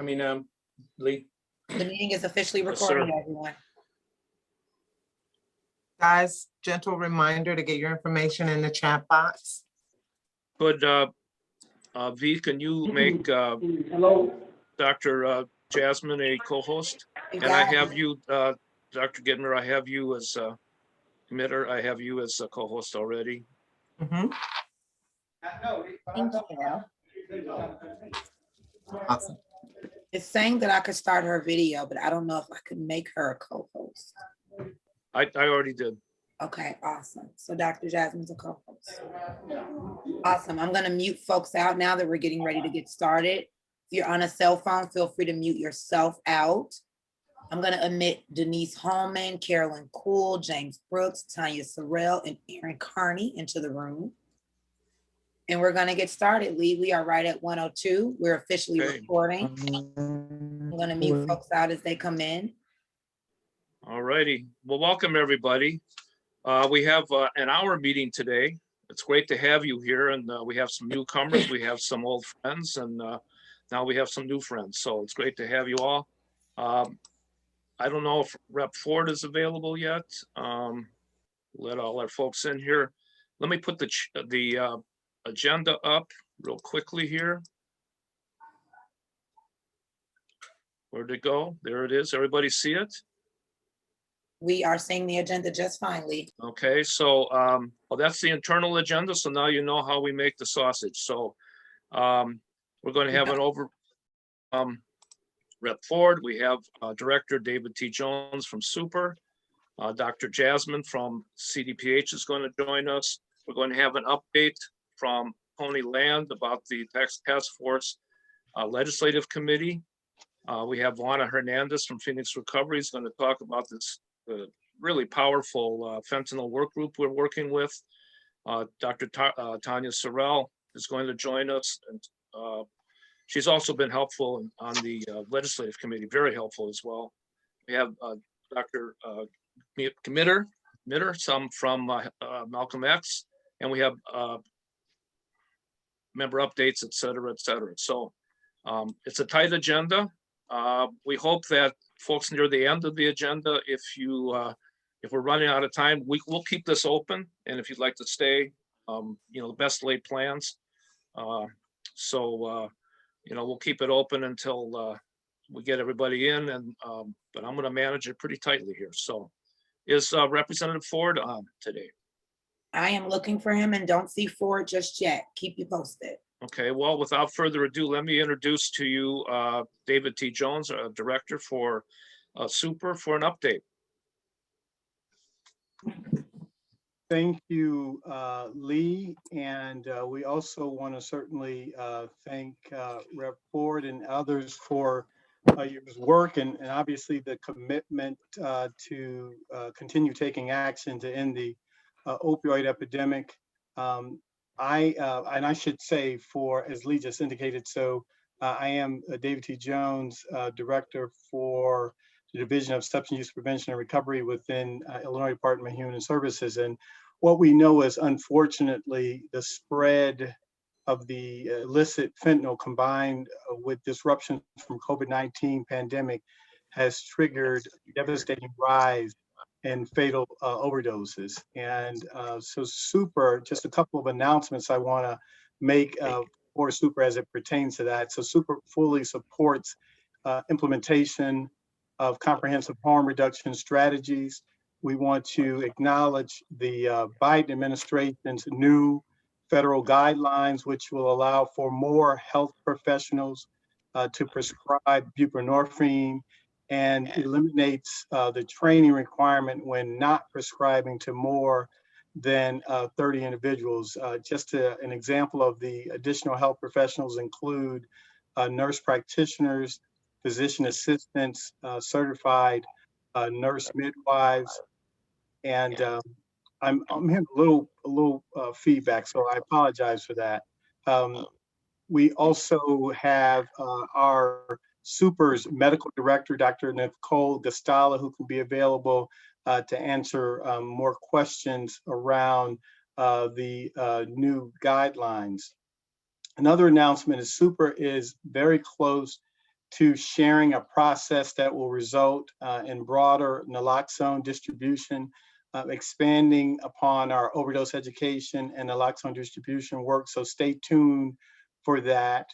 Lee. The meeting is officially Yes, sir. recording, everyone. Guys, gentle reminder to get your information in the chat box. Could, V, can you make Dr. Jasmine a co-host? You And I got have it. you, Dr. Gidmer, I have you as a committer. I have you as a co-host already. Mhm. Thank you. Awesome. It's saying that I could start her video, but I don't know if I could make her a co-host. I already did. Okay, awesome. So Dr. Jasmine's a co-host. Awesome. I'm gonna mute folks out now that we're getting ready to get started. If you're on a cell phone, feel free to mute yourself out. I'm gonna admit Denise Holman, Carolyn Cool, James Brooks, Tanya Sorrell, and Aaron Carney into the room. And we're gonna get started, Lee. We are right at 1:02. We're officially Okay. recording. I'm gonna mute folks out as they come in. All righty. Well, welcome, everybody. We have an hour meeting today. It's great to have you here, and we have some newcomers, we have some old friends, and now we have some new friends. So it's great to have you all. I don't know if Rep. Ford is available yet. Let all our folks in here. Let me put the agenda up real quickly here. Where'd it go? There it is. Everybody see it? We are seeing the agenda just fine, Lee. Okay, so, well, that's the internal agenda. So now you know how we make the sausage. So we're going to have an over, Rep. Ford. We have Director David T. Jones from Super. Dr. Jasmine from CDPH is going to join us. We're going to have an update from Tony Land about the Task Force Legislative Committee. We have Juana Hernandez from Phoenix Recovery is going to talk about this really powerful fentanyl work group we're working with. Dr. Tanya Sorrell is going to join us, and she's also been helpful on the legislative committee, very helpful as well. We have Dr. Committer, some from Malcolm X, and we have member updates, et cetera, et cetera. So it's a tight agenda. We hope that folks near the end of the agenda, if we're running out of time, we'll keep this open. And if you'd like to stay, the best laid plans. We'll keep it open until we get everybody in, and but I'm going to manage it pretty tightly here. So is Representative Ford on today? I am looking for him and don't see Ford just yet. Keep you posted. Okay, well, without further ado, let me introduce to you David T. Jones, Director for Super, for an update. Thank you, Lee. And we also want to certainly thank Rep. Ford and others for your work and obviously the commitment to continue taking action to end the opioid epidemic. And I should say, as Lee just indicated, so I am David T. Jones, Director for the Division of Substance Use Prevention and Recovery within Illinois Department of Human Services. And what we know is, unfortunately, the spread of the illicit fentanyl combined with disruptions from COVID-19 pandemic has triggered a devastating rise in fatal overdoses. And so Super, just a couple of announcements I want to make for Super as it pertains to that. So Super fully supports implementation of comprehensive harm reduction strategies. We want to acknowledge the Biden administration's new federal guidelines, which will allow for more health professionals to prescribe buprenorphine, and eliminates the training requirement when not prescribing to more than 30 individuals. Just an example of the additional health professionals include nurse practitioners, physician assistants, certified nurse midwives, and I'm hearing a little feedback, so I apologize for that. We also have our Super's medical director, Dr. Nicole Gastala, who can be available to answer more questions around the new guidelines. Another announcement is Super is very close to sharing a process that will result in broader naloxone distribution, expanding upon our overdose education and naloxone distribution work. So stay tuned for that.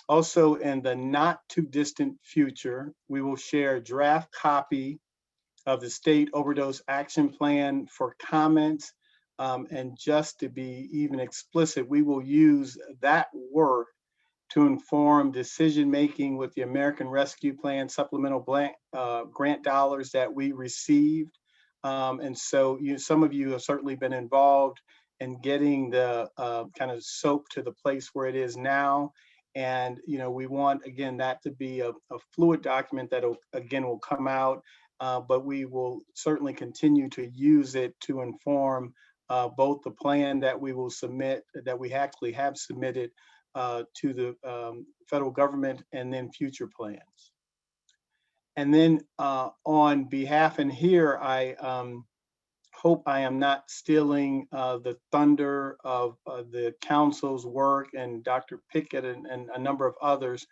Also, in the not too distant future, we will share a draft copy of the state overdose action plan for comments. And just to be even explicit, we will use that work to inform decision-making with the American Rescue Plan supplemental grant dollars that we received. And so some of you have certainly been involved in getting the kind of SOAP to the place where it is now. And we want, again, that to be a fluid document that again will come out, but we will certainly continue to use it to inform both the plan that we will submit, that we actually have submitted to the federal government, and then future plans. And then on behalf, and here I hope I am not stealing the thunder of the council's work and Dr. Pickett and a number of others,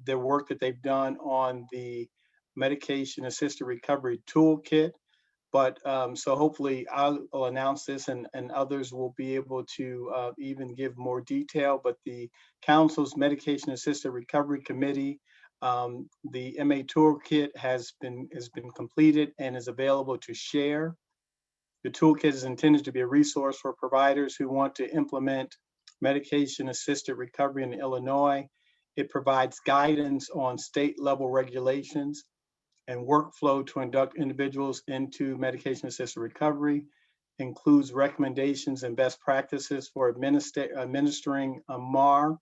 their work that they've done on the medication assisted recovery toolkit. But so hopefully I'll announce this and others will be able to even give more detail. But the council's medication assisted recovery committee, the MA toolkit has been completed and is available to share. The toolkit is intended to be a resource for providers who want to implement medication assisted recovery in Illinois. It provides guidance on state level regulations and workflow to induct individuals into medication-assisted recovery, includes recommendations and best practices for administering a MAR,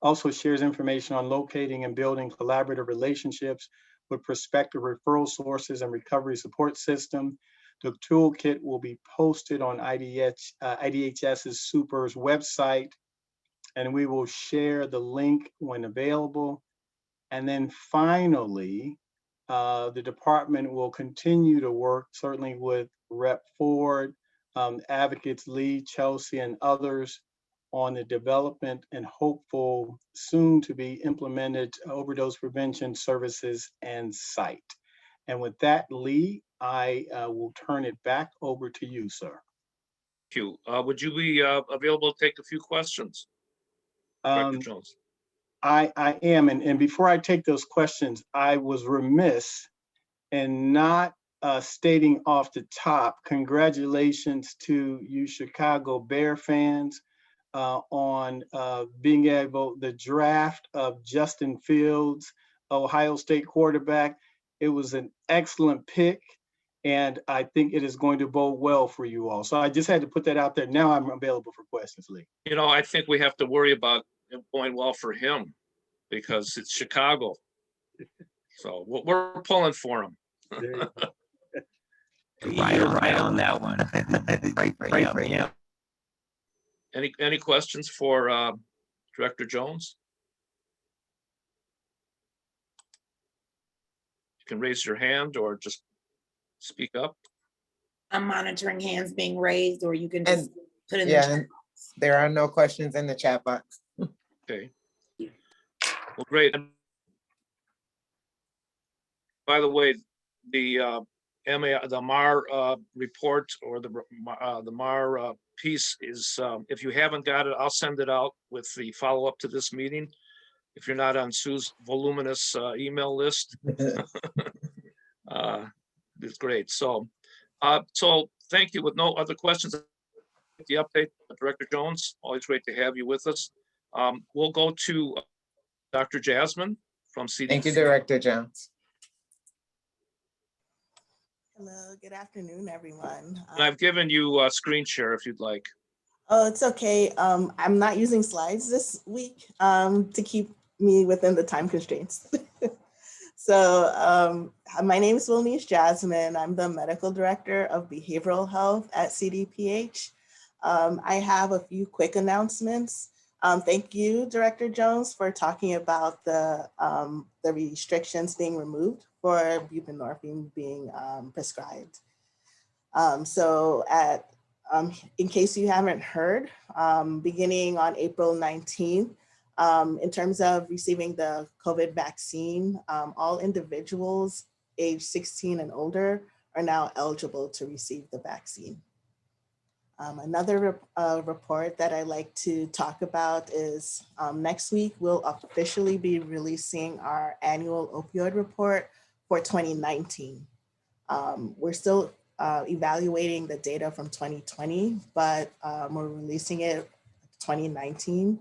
also shares information on locating and building collaborative relationships with prospective referral sources and recovery support system. The toolkit will be posted on IDHS's SUPER's website, and we will share the link when available. And then finally, the department will continue to work certainly with Rep. Ford, Advocates Lee, Chelsea, and others on the development and hopeful soon to be implemented overdose prevention services and site. And with that, Lee, I will turn it back over to you, sir. Thank you. Would you be available to take a few questions, Director Jones? I am, and before I take those questions, I was remiss in not stating off the top, congratulations to you Chicago Bear fans on being able, the draft of Justin Fields, Ohio State quarterback. It was an excellent pick, and I think it is going to bode well for you all. So I just had to put that out there. Now I'm available for questions, Lee. I think we have to worry about it going well for him because it's Chicago. So we're pulling for him. You're right on that one. right. Any questions for Director Jones? You can raise your hand or just speak up. I'm monitoring hands being raised, or you can just put in the Yeah, chat. and there are no questions in the chat box. Okay. Well, great. By the way, the MAR report or the MAR piece is, if you haven't got it, I'll send it out with the follow-up to this meeting. If you're not on Sue's voluminous email list, it's great. So thank you. With no other questions, the update, Director Jones, always great to have you with us. We'll go to Dr. Jasmine from CDC. Thank you, Director Jones. Hello, good afternoon, everyone. And I've given you a screen share if you'd like. Oh, it's okay. I'm not using slides this week to keep me within the time constraints. So my name is Wilnice Jasmine. I'm the medical director of behavioral health at CDPH. I have a few quick announcements. Thank you, Director Jones, for talking about the restrictions being removed for buprenorphine being prescribed. In case you haven't heard, beginning on April 19th, In terms of receiving the COVID vaccine, all individuals age 16 and older are now eligible to receive the vaccine. Another report that I like to talk about is next week, we'll officially be releasing our annual opioid report for 2019. We're still evaluating the data from 2020, but we're releasing it 2019.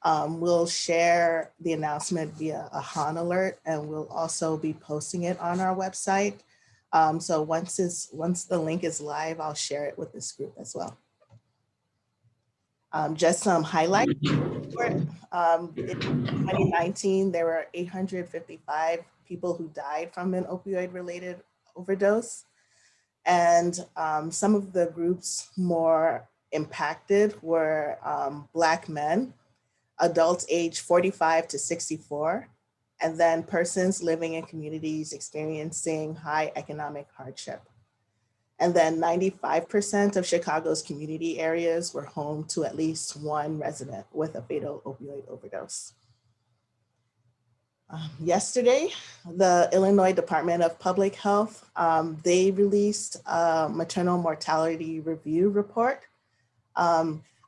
We'll share the announcement via a HAN alert, and we'll also be posting it on our website. So once the link is live, I'll share it with this group as well. Just some highlights. In 2019, there were 855 people who died from an opioid-related overdose. And some of the groups more impacted were Black men, adults aged 45 to 64, and then persons living in communities experiencing high economic hardship. And then 95% of Chicago's community areas were home to at least one resident with a fatal opioid overdose. Yesterday, the Illinois Department of Public Health, they released a maternal mortality review report.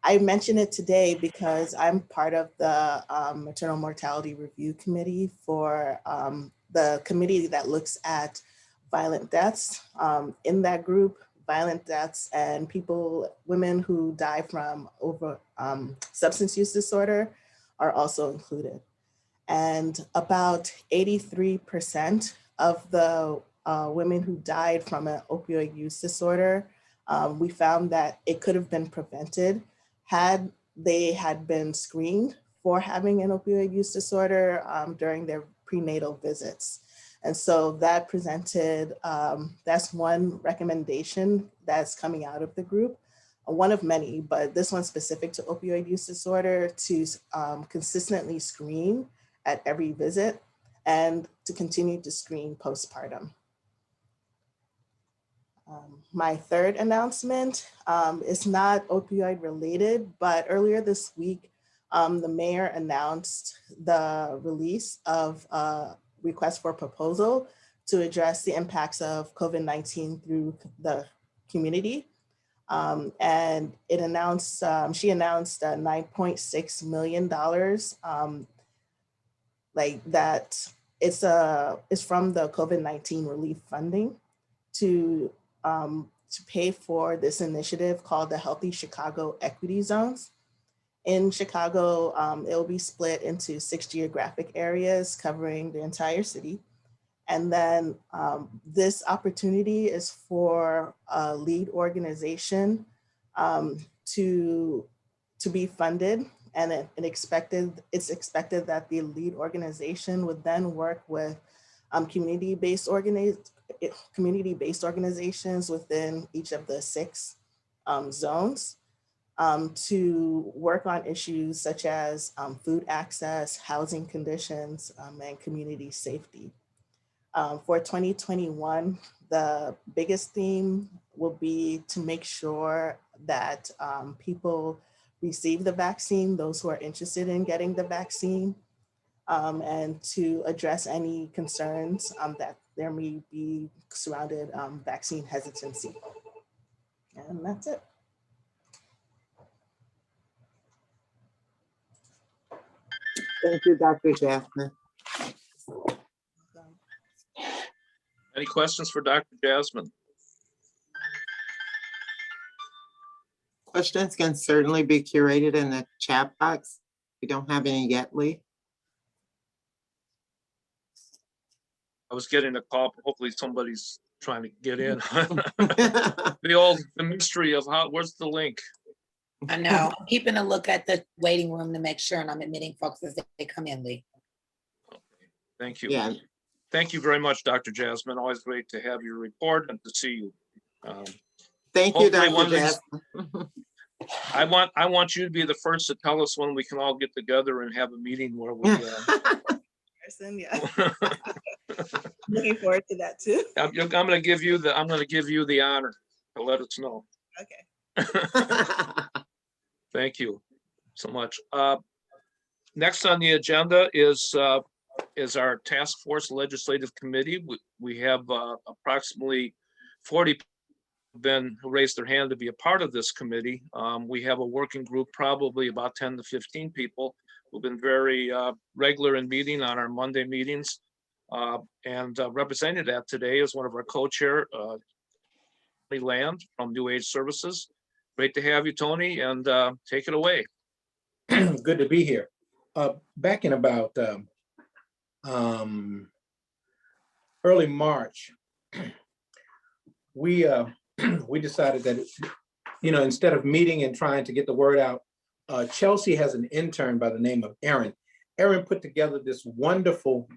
I mention it today because I'm part of the maternal mortality review committee for the committee that looks at violent deaths. In that group, violent deaths and women who die from substance use disorder are also included. And about 83% of the women who died from an opioid use disorder, we found that it could have been prevented had they had been screened for having an opioid use disorder during their prenatal visits. And so that presented, that's one recommendation that's coming out of the group, one of many, but this one's specific to opioid use disorder, to consistently screen at every visit and to continue to screen postpartum. My third announcement is not opioid related, but earlier this week, the mayor announced the release of a request for proposal to address the impacts of COVID-19 through the community. And it announced, she announced $9.6 million, like that it's from the COVID-19 relief funding to pay for this initiative called the Healthy Chicago Equity Zones. In Chicago, it will be split into 6 geographic areas covering the entire city. And then this opportunity is for a lead organization to be funded. And it's expected that the lead organization would then work with community-based organizations within each of the 6 zones to work on issues such as food access, housing conditions, and community safety. For 2021, the biggest theme will be to make sure that people receive the vaccine, those who are interested in getting the vaccine, and to address any concerns that there may be surrounded vaccine hesitancy. And that's it. Thank you, Dr. Jasmine. Any questions for Dr. Jasmine? Questions can certainly be curated in the chat box. We don't have any yet, Lee. I was getting a call, but hopefully somebody's trying to get in. The mystery of where's the link? I know, I'm keeping a look at the waiting room to make sure, and I'm admitting folks as they come in, Lee. Thank you. Yeah. Thank you very much, Dr. Jasmine. Always great to have your report and to see you. Thank you, Hopefully Dr. one of these- Jasmine. I want you to be the first to tell us when we can all get together and have a meeting where we. Yeah. Looking forward to that too. I'm going to give you the honor to let us know. Okay. Thank you so much. Next on the agenda is our task force legislative committee. We have approximately 40 people who raised their hand to be a part of this committee. We have a working group, probably about 10 to 15 people who've been very regular in meeting on our Monday meetings. And represented that today is one of our co-chair, Tony Land from New Age Services. Great to have you, Tony, and take it away. Good to be here. Back in about early March, we decided that, instead of meeting and trying to get the word out, Chelsea has an intern by the name of Erin. Erin put together this wonderful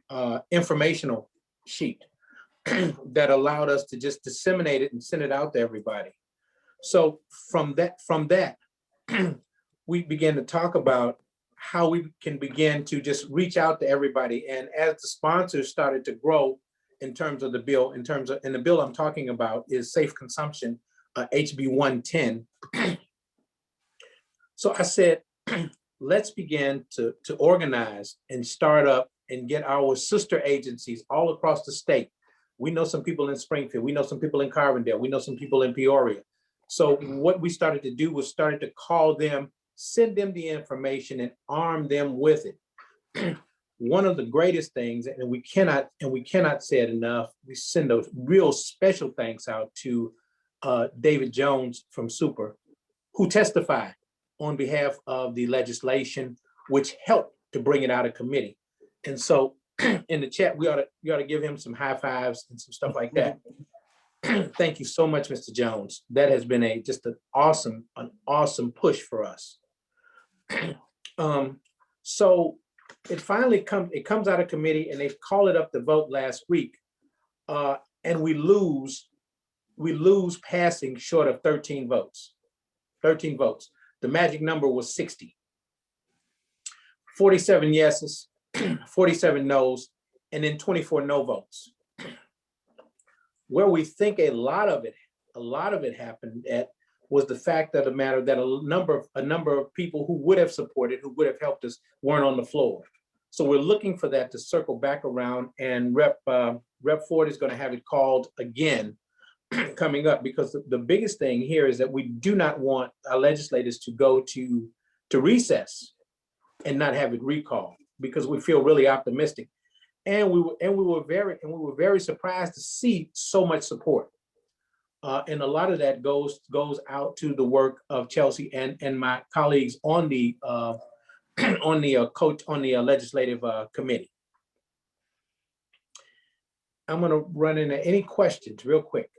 informational sheet that allowed us to just disseminate it and send it out to everybody. So from that, we began to talk about how we can begin to just reach out to everybody. And as the sponsors started to grow in terms of the bill, and the bill I'm talking about is safe consumption, HB 110. So I said, let's begin to organize and start up and get our sister agencies all across the state. We know some people in Springfield, we know some people in Carbondale, we know some people in Peoria. So what we started to do was started to call them, send them the information and arm them with it. One of the greatest things, and we cannot say it enough, we send those real special thanks out to David Jones from Super, who testified on behalf of the legislation, which helped to bring it out of committee. And so in the chat, we ought to give him some high fives and some stuff like that. Thank you so much, Mr. Jones. That has been just an awesome push for us. So it finally comes out of committee, and they call it up to vote last week, and we lose passing short of 13 votes. 13 votes. The magic number was 60. 47 yeses, 47 noes, and then 24 no votes. Where we think a lot of it happened at was the fact of the matter that a number of people who would have supported, who would have helped us, weren't on the floor. So we're looking for that to circle back around, and Rep Ford is going to have it called again coming up, because the biggest thing here is that we do not want our legislators to go to recess and not have it recalled, because we feel really optimistic. And we were very surprised to see so much support. And a lot of that goes out to the work of Chelsea and my colleagues on the legislative committee. I'm going to run into any questions real quick.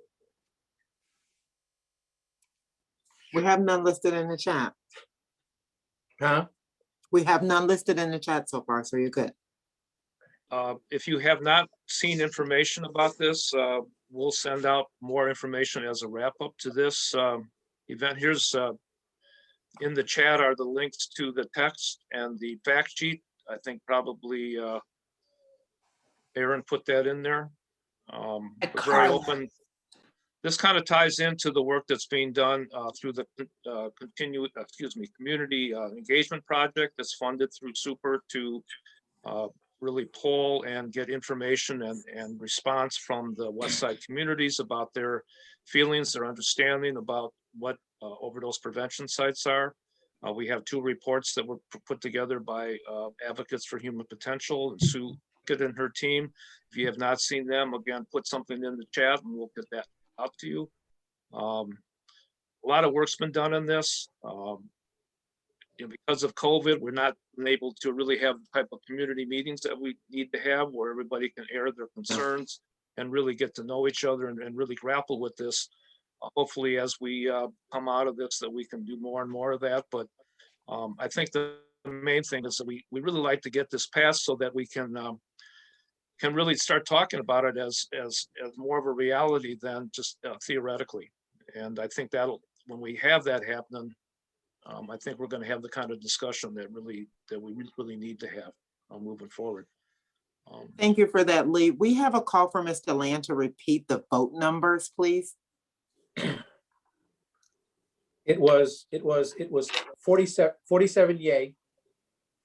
We have none listed in the chat. Huh? We have none listed in the chat so far, so you're good. If you have not seen information about this, we'll send out more information as a wrap up to this event. Here's in the chat are the links to the text and the fact sheet. I think probably Aaron put that in there. We're very open. This kind of ties into the work that's being done through the community engagement project that's funded through Super to really poll and get information and response from the West Side communities about their feelings, their understanding about what overdose prevention sites are. We have 2 reports that were put together by Advocates for Human Potential and Sue and her team. If you have not seen them, again, put something in the chat and we'll get that out to you. A lot of work's been done on this. Because of COVID, we're not able to really have the type of community meetings that we need to have, where everybody can air their concerns and really get to know each other and really grapple with this. Hopefully, as we come out of this, that we can do more and more of that. But I think the main thing is that we really like to get this passed so that we can really start talking about it as more of a reality than just theoretically. And I think when we have that happening, I think we're going to have the kind of discussion that we really need to have moving forward. Thank you for that, Lee. We have a call from Mr. Land to repeat the vote numbers, please. It was 47 yay,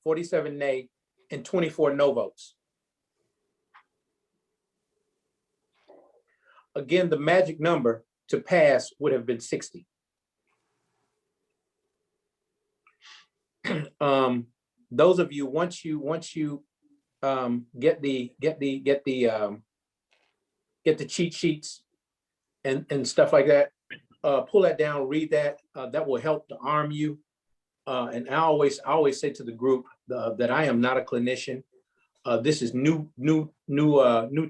47 nay, and 24 no votes. Again, the magic number to pass would have been 60. Those of you, once you get the cheat sheets and stuff like that, pull that down, read that. That will help to arm you. And I always say to the group that I am not a clinician. This is new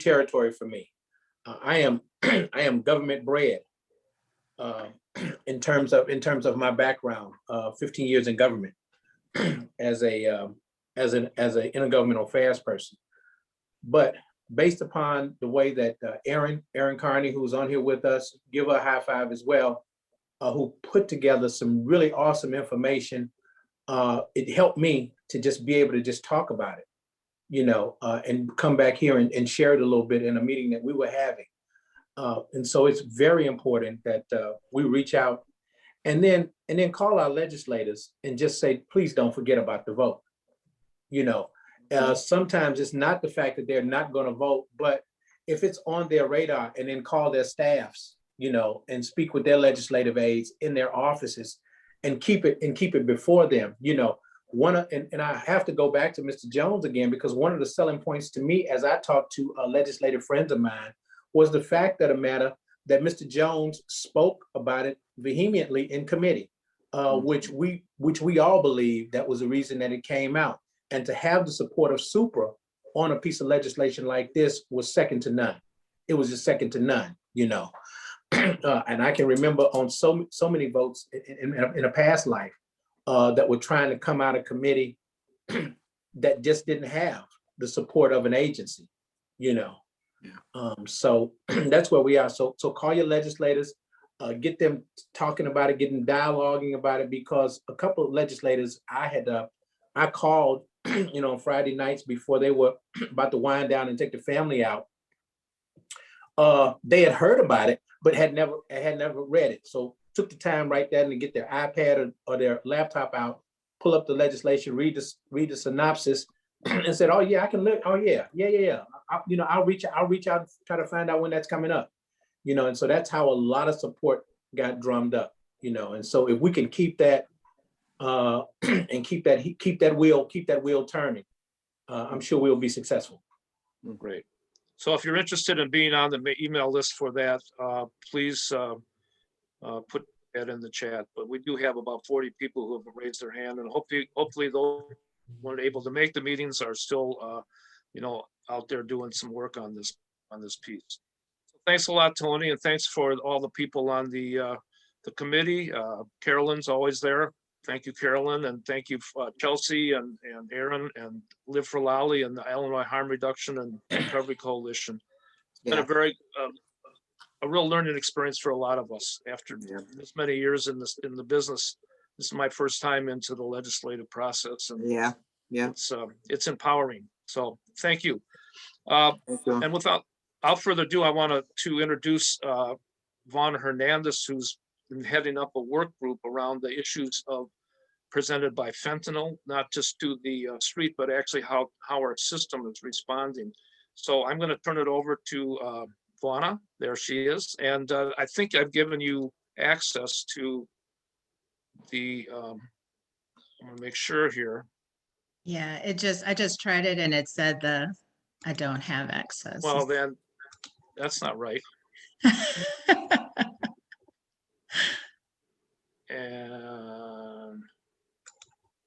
territory for me. I am government bred in terms of my background. 15 years in government as an intergovernmental affairs person. But based upon the way that Erin Carney, who's on here with us, give her a high five as well, who put together some really awesome information. It helped me to just be able to just talk about it, and come back here and share it a little bit in a meeting that we were having. And so it's very important that we reach out and then call our legislators and just say, please don't forget about the vote. Sometimes it's not the fact that they're not going to vote, but if it's on their radar, and then call their staffs, and speak with their legislative aides in their offices and keep it before them. And I have to go back to Mr. Jones again, because one of the selling points to me as I talked to legislative friends of mine was the fact of the matter that Mr. Jones spoke about it vehemently in committee, which we all believe that was the reason that it came out. And to have the support of Supra on a piece of legislation like this was second to none. It was just second to none, and I can remember on so many votes in a past life that were trying to come out of committee that just didn't have the support of an agency, So that's where we are. So call your legislators, get them talking about it, get them dialoguing about it, because a couple of legislators I called, on Friday nights before they were about to wind down and take the family out. They had heard about it, but had never read it. So took the time right then to get their iPad or their laptop out, pull up the legislation, read the synopsis, and said, "Oh yeah, I can look. Oh yeah. I'll reach out, try to find out when that's coming up, And so that's how a lot of support got drummed up, And so if we can keep that and keep that wheel turning, I'm sure we'll be successful. Great. So if you're interested in being on the email list for that, please put that in the chat. But we do have about 40 people who have raised their hand, and hopefully those who weren't able to make the meetings are still, out there doing some work on this piece. So thanks a lot, Tony, and thanks for all the people on the committee. Carolyn's always there. Thank you, Carolyn, and thank you, Chelsea and Aaron and Live for Lolly and the Illinois Harm Reduction and Recovery Coalition. It's been a real learning experience for a lot of us after this many years in the business. This is my first time into the legislative process, and it's empowering. So thank you. And without further ado, I want to introduce Vonna Hernandez, who's been heading up a work group around the issues presented by fentanyl, not just to the street, but actually how our system is responding. So I'm going to turn it over to Vonna. There she is. And I think I've given you access to the, I'm going to make sure here. Yeah, I just tried it and it said I don't have access. Well, then that's not right. And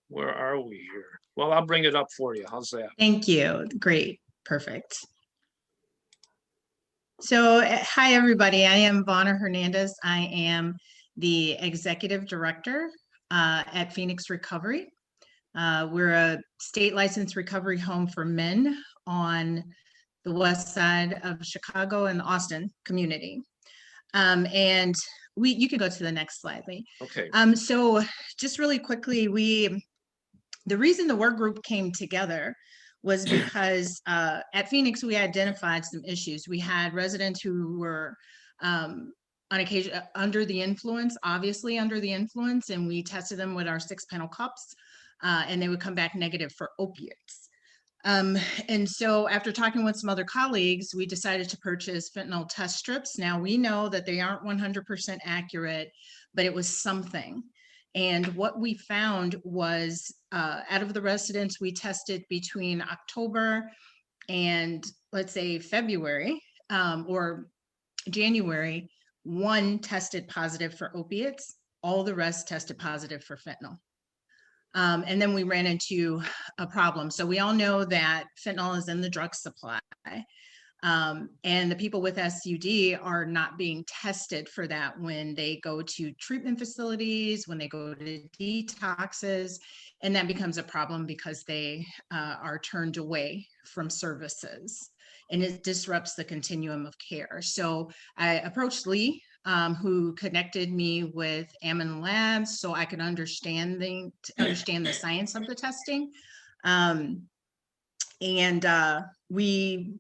where are we here? Well, I'll bring it up for you. How's that? Thank you. Great. Perfect. So, hi, everybody. I am Vonna Hernandez. I am the executive director at Phoenix Recovery. We're a state licensed recovery home for men on the west side of Chicago and the Austin community. And you can go to the next slide, Lee. Okay. So just really quickly, the reason the work group came together was because at Phoenix, we identified some issues. We had residents who were on occasion under the influence, obviously under the influence, and we tested them with our 6-panel cups. and they would come back negative for opiates. And so after talking with some other colleagues, we decided to purchase fentanyl test strips. Now we know that they aren't 100% accurate, but it was something. And what we found was out of the residents we tested between October and let's say February or January, one tested positive for opiates. All the rest tested positive for fentanyl. And then we ran into a problem. So we all know that fentanyl is in the drug supply. And the people with SUD are not being tested for that when they go to treatment facilities, when they go to detoxes, and that becomes a problem because they are turned away from services, and it disrupts the continuum of care. So I approached Lee, who connected me with Ammon Labs so I could understand the science of the testing. We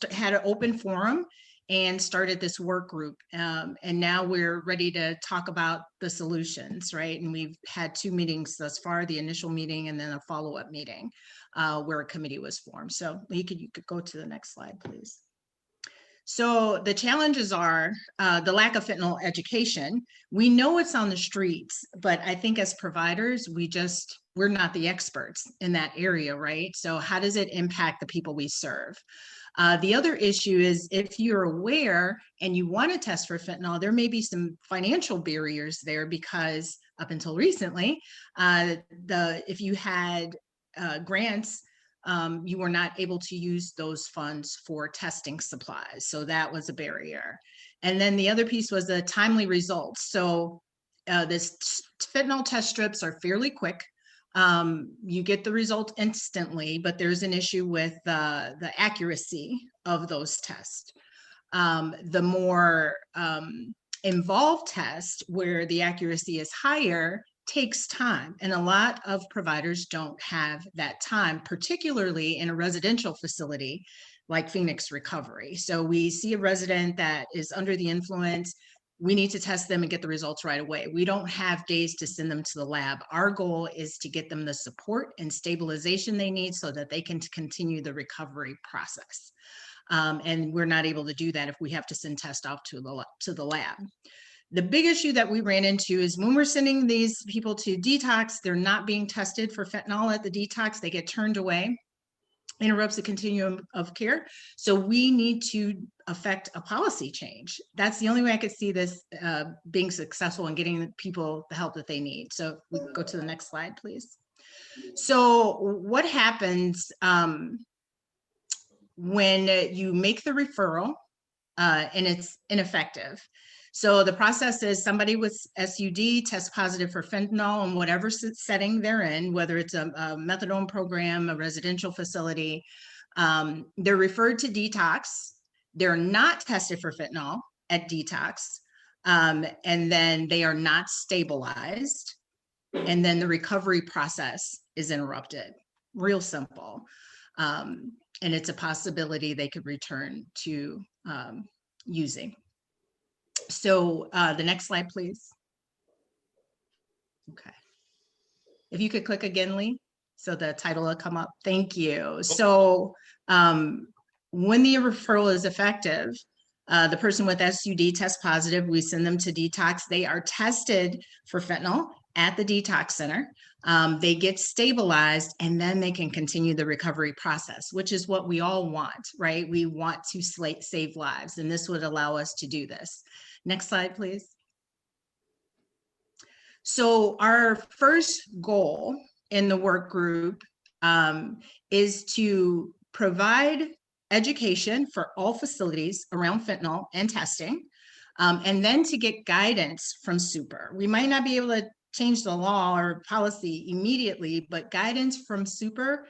had an open forum and started this work group. And now we're ready to talk about the solutions, right? And we've had 2 meetings thus far, the initial meeting and then a follow-up meeting where a committee was formed. So you could go to the next slide, please. So the challenges are the lack of fentanyl education. We know it's on the streets, but I think as providers, we're not the experts in that area, right? So how does it impact the people we serve? The other issue is if you're aware and you want to test for fentanyl, there may be some financial barriers there because up until recently, if you had grants, you were not able to use those funds for testing supplies. So that was a barrier. And then the other piece was the timely results. So this fentanyl test strips are fairly quick. You get the result instantly, but there's an issue with the accuracy of those tests. The more involved test where the accuracy is higher takes time, and a lot of providers don't have that time, particularly in a residential facility like Phoenix Recovery. So we see a resident that is under the influence, we need to test them and get the results right away. We don't have days to send them to the lab. Our goal is to get them the support and stabilization they need so that they can continue the recovery process. And we're not able to do that if we have to send tests off to the lab. The big issue that we ran into is when we're sending these people to detox, they're not being tested for fentanyl at the detox. They get turned away, interrupts the continuum of care. So we need to affect a policy change. That's the only way I could see this being successful and getting the people the help that they need. So we can go to the next slide, please. So what happens when you make the referral and it's ineffective? So the process is somebody with SUD tests positive for fentanyl in whatever setting they're in, whether it's a methadone program, a residential facility, they're referred to detox. They're not tested for fentanyl at detox, and then they are not stabilized, and then the recovery process is interrupted. Real simple. And it's a possibility they could return to using. So the next slide, please. Okay. If you could click again, Lee, so the title will come up. Thank you. So when the referral is effective, the person with SUD tests positive, we send them to detox. They are tested for fentanyl at the detox center. They get stabilized, and then they can continue the recovery process, which is what we all want, right? We want to save lives, and this would allow us to do this. Next slide, please. So our first goal in the work group is to provide education for all facilities around fentanyl and testing, and then to get guidance from Super. We might not be able to change the law or policy immediately, but guidance from Super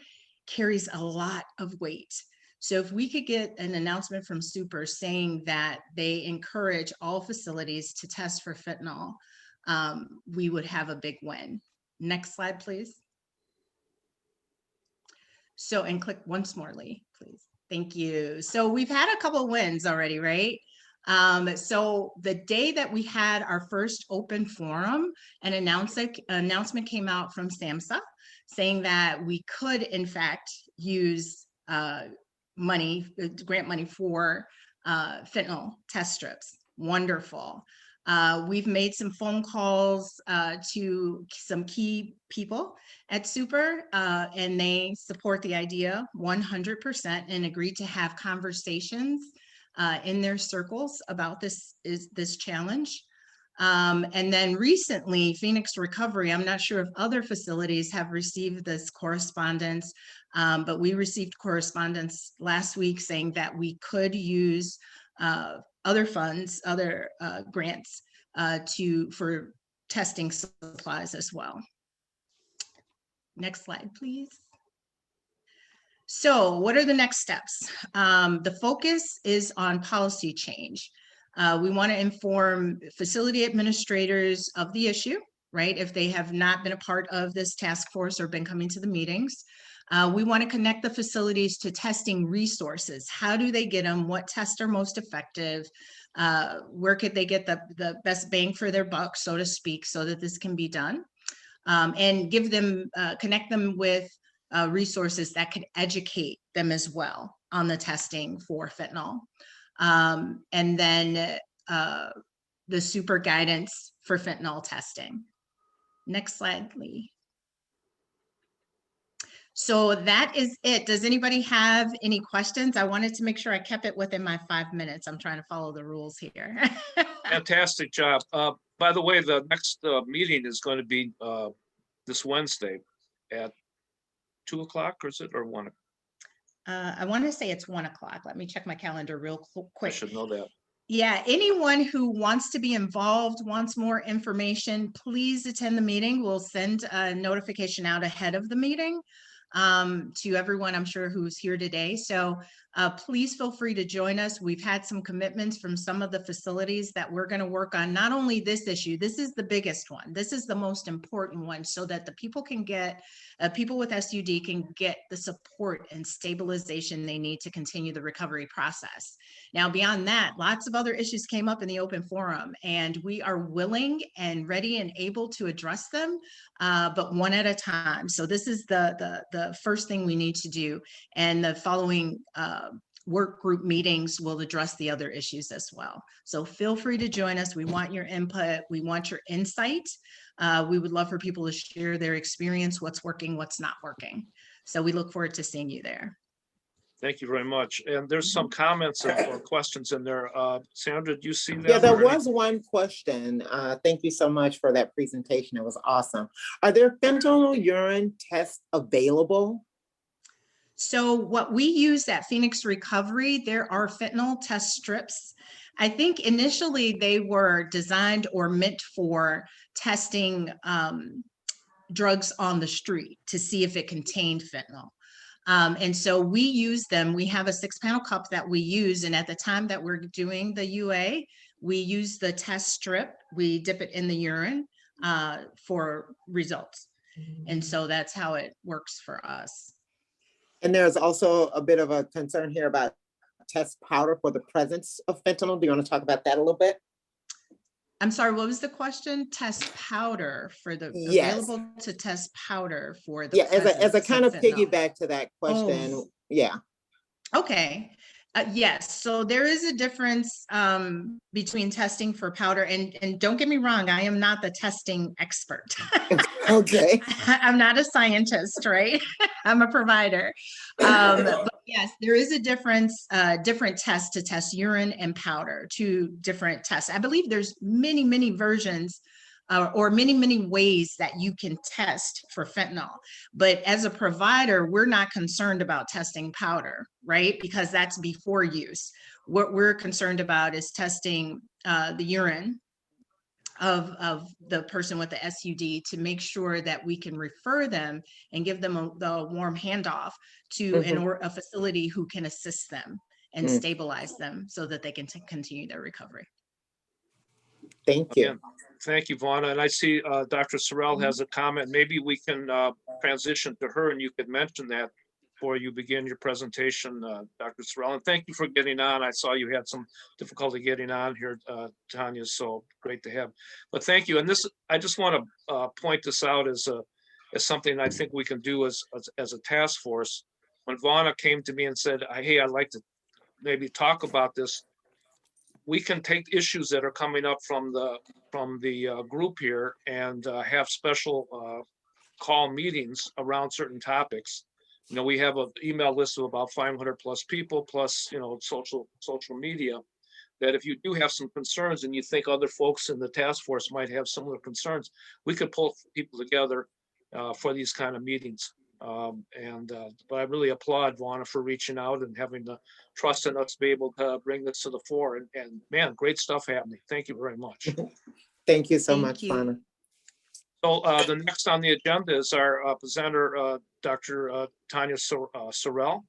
carries a lot of weight. So if we could get an announcement from Super saying that they encourage all facilities to test for fentanyl, we would have a big win. Next slide, please. So, and click once more, Lee, please. Thank you. So we've had a couple of wins already, right? So the day that we had our first open forum, an announcement came out from SAMHSA saying that we could in fact use money, grant money for fentanyl test strips. Wonderful. We've made some phone calls to some key people at Super, and they support the idea 100% and agreed to have conversations in their circles about this challenge. And then recently, Phoenix Recovery, I'm not sure if other facilities have received this correspondence, but we received correspondence last week saying that we could use other funds, other grants for testing supplies as well. Next slide, please. So what are the next steps? The focus is on policy change. We want to inform facility administrators of the issue, right? If they have not been a part of this task force or been coming to the meetings. We want to connect the facilities to testing resources. How do they get them? What tests are most effective? Where could they get the best bang for their buck, so to speak, so that this can be done? And give them, connect them with resources that could educate them as well on the testing for fentanyl. And then the super guidance for fentanyl testing. Next slide, Lee. So that is it. Does anybody have any questions? I wanted to make sure I kept it within my 5 minutes. I'm trying to follow the rules here. Fantastic job. By the way, the next meeting is going to be this Wednesday at 2 o'clock, or is it, or 1? I want to say it's 1 o'clock. Let me check my calendar real I quick. should know that. Yeah, anyone who wants to be involved, wants more information, please attend the meeting. We'll send a notification out ahead of the meeting to everyone, I'm sure, who's here today. So please feel free to join us. We've had some commitments from some of the facilities that we're going to work on not only this issue, this is the biggest one. This is the most important one, so that the people can get, people with SUD can get the support and stabilization they need to continue the recovery process. Now, beyond that, lots of other issues came up in the open forum, and we are willing and ready and able to address them, but one at a time. So this is the first thing we need to do, and the following work group meetings will address the other issues as well. So feel free to join us. We want your input. We want your insight. We would love for people to share their experience, what's working, what's not working. So we look forward to seeing you there. Thank you very much. And there's some comments or questions in there. Sandra, did you see that? Yeah, there or any- was one question. Thank you so much for that presentation. It was awesome. Are there fentanyl urine tests available? So what we use at Phoenix Recovery, there are fentanyl test strips. I think initially they were designed or meant for testing drugs on the street to see if it contained fentanyl. And so we use them. We have a 6-panel cup that we use. And at the time that we're doing the UA, we use the test strip. We dip it in the urine for results. And so that's how it works for us. And there's also a bit of a concern here about test powder for the presence of fentanyl. Do you want to talk about that a little bit? I'm sorry, what was the question? Test powder for the available to test powder for the as a kind of fentanyl. piggyback to that question. Yeah. Okay. Yes, so there is a difference between testing for powder, and don't get me wrong, I am not the testing expert. Okay. I'm not a scientist, right? I'm a provider. But yes, there is a difference, different tests to test urine and powder, 2 different tests. I believe there's many, many versions or many ways that you can test for fentanyl. But as a provider, we're not concerned about testing powder, right? Because that's before use. What we're concerned about is testing the urine of the person with the SUD to make sure that we can refer them and give them the warm handoff to a facility who can assist them and stabilize them so that they can continue their recovery. Thank you. Again, thank you, Vonna. And I see Dr. Sorrell has a comment. Maybe we can transition to her and you could mention that before you begin your presentation, Dr. Sorrell. And thank you for getting on. I saw you had some difficulty getting on here, Tanya, so great to have. But thank you. And this, I just want to point this out as is something I think we can do as a task force. When Vonna came to me and said, hey, I'd like to maybe talk about this, we can take issues that are coming up from the group here and have special call meetings around certain topics. You know, we have an email list of about 500 plus people, plus, you know, social media, that if you do have some concerns and you think other folks in the task force might have similar concerns, we could pull people together for these kind of meetings. But I really applaud Vonna for reaching out and having the trust in us to be able to bring this to the fore. And man, great stuff happening. Thank you very much. Thank you so Thank much, you. Vonna. So the next on the agenda is our presenter, Dr. Tanya Sorrell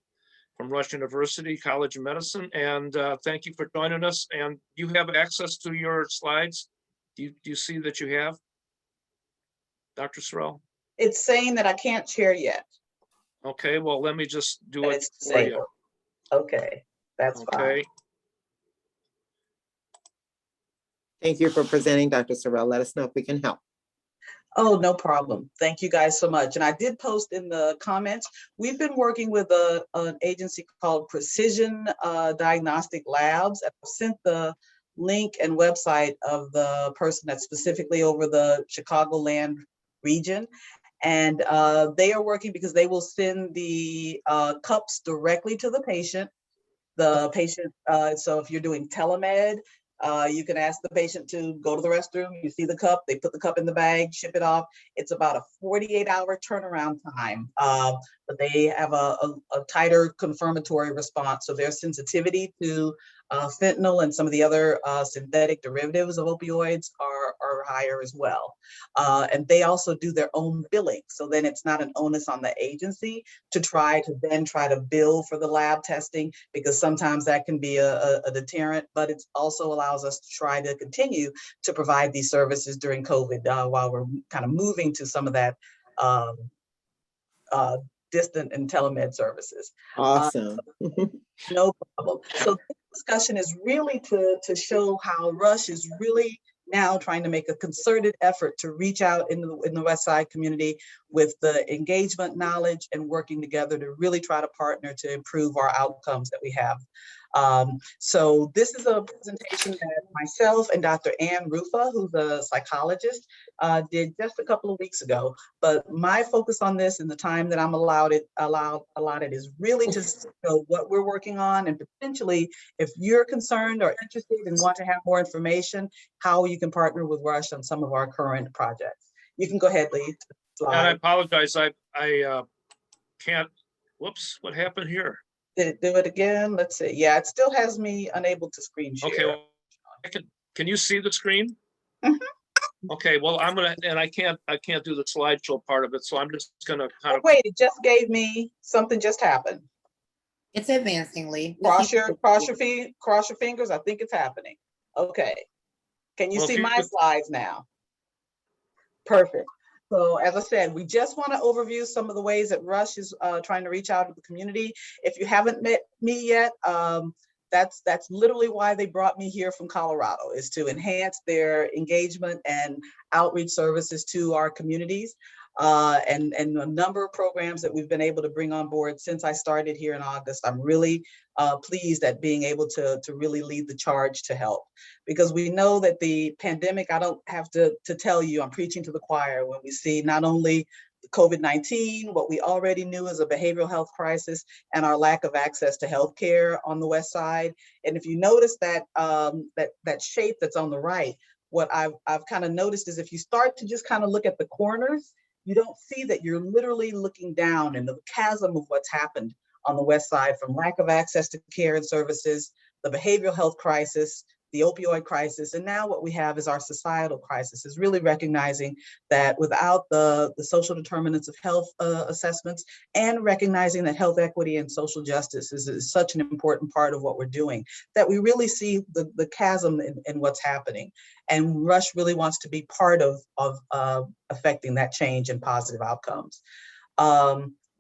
from Rush University College of Medicine. And thank you for joining us. And you have access to your slides. Do you see that you have, Dr. Sorrell? It's saying that I can't share yet. Okay, well, let me just do And it it's for you. disabled. Okay, that's fine. Okay, Thank you for presenting, Dr. Sorrell. Let us know if we can help. Oh, no problem. Thank you guys so much. And I did post in the comments, we've been working with an agency called Precision Diagnostic Labs. I've sent the link and website of the person that's specifically over the Chicagoland region. And they are working because they will send the cups directly to the patient. The patient, so if you're doing telemed, you can ask the patient to go to the restroom, you see the cup, they put the cup in the bag, ship it off. It's about a 48-hour turnaround time, but they have a tighter confirmatory response. So their sensitivity to fentanyl and some of the other synthetic derivatives of opioids are higher as well. And they also do their own billing. So then it's not an onus on the agency to try to bill for the lab testing, because sometimes that can be a deterrent, but it also allows us to try to continue to provide these services during COVID while we're kind of moving to some of that distant and telemed services. Awesome. No problem. So this discussion is really to show how Rush is really now trying to make a concerted effort to reach out in the West Side community with the engagement, knowledge, and working together to really try to partner to improve our outcomes that we have. So this is a presentation that myself and Dr. Ann Rufa, who's a psychologist, did just a couple of weeks ago. But my focus on this and the time that I'm allotted is really to show what we're working on, and potentially, if you're concerned or interested and want to have more information, how you can partner with Rush on some of our current projects. You can go ahead, Lee. and I apologize. I can't. Whoops! What happened here? Did it do it again? Let's see. Yeah, it still has me unable to screen share. Okay, well, can you see the screen? Mm-hmm. Okay, well, I can't do the slideshow part of it, so I'm just gonna kind of. Wait, it just gave me, something just happened. It's advancing, Lee. Cross your fingers. I think it's happening. Okay. Can you Well, see my slides now? Perfect. So as I said, we just want to overview some of the ways that Rush is trying to reach out to the community. If you haven't met me yet, that's literally why they brought me here from Colorado, is to enhance their engagement and outreach services to our communities. And a number of programs that we've been able to bring on board since I started here in August. I'm really pleased at being able to really lead the charge to help, because we know that the pandemic, I don't have to tell you, I'm preaching to the choir when we see not only COVID-19, what we already knew is a behavioral health crisis, and our lack of access to healthcare on the West Side. And if you notice that that shape that's on the right, what I've kind of noticed is if you start to just kind of look at the corners, you don't see that you're literally looking down in the chasm of what's happened on the West Side, from lack of access to care and services, the behavioral health crisis, the opioid crisis, and now what we have is our societal crisis, is really recognizing that without the social determinants of health assessments, and recognizing that health equity and social justice is such an important part of what we're doing, that we really see the chasm in what's happening. And Rush really wants to be part of affecting that change and positive outcomes.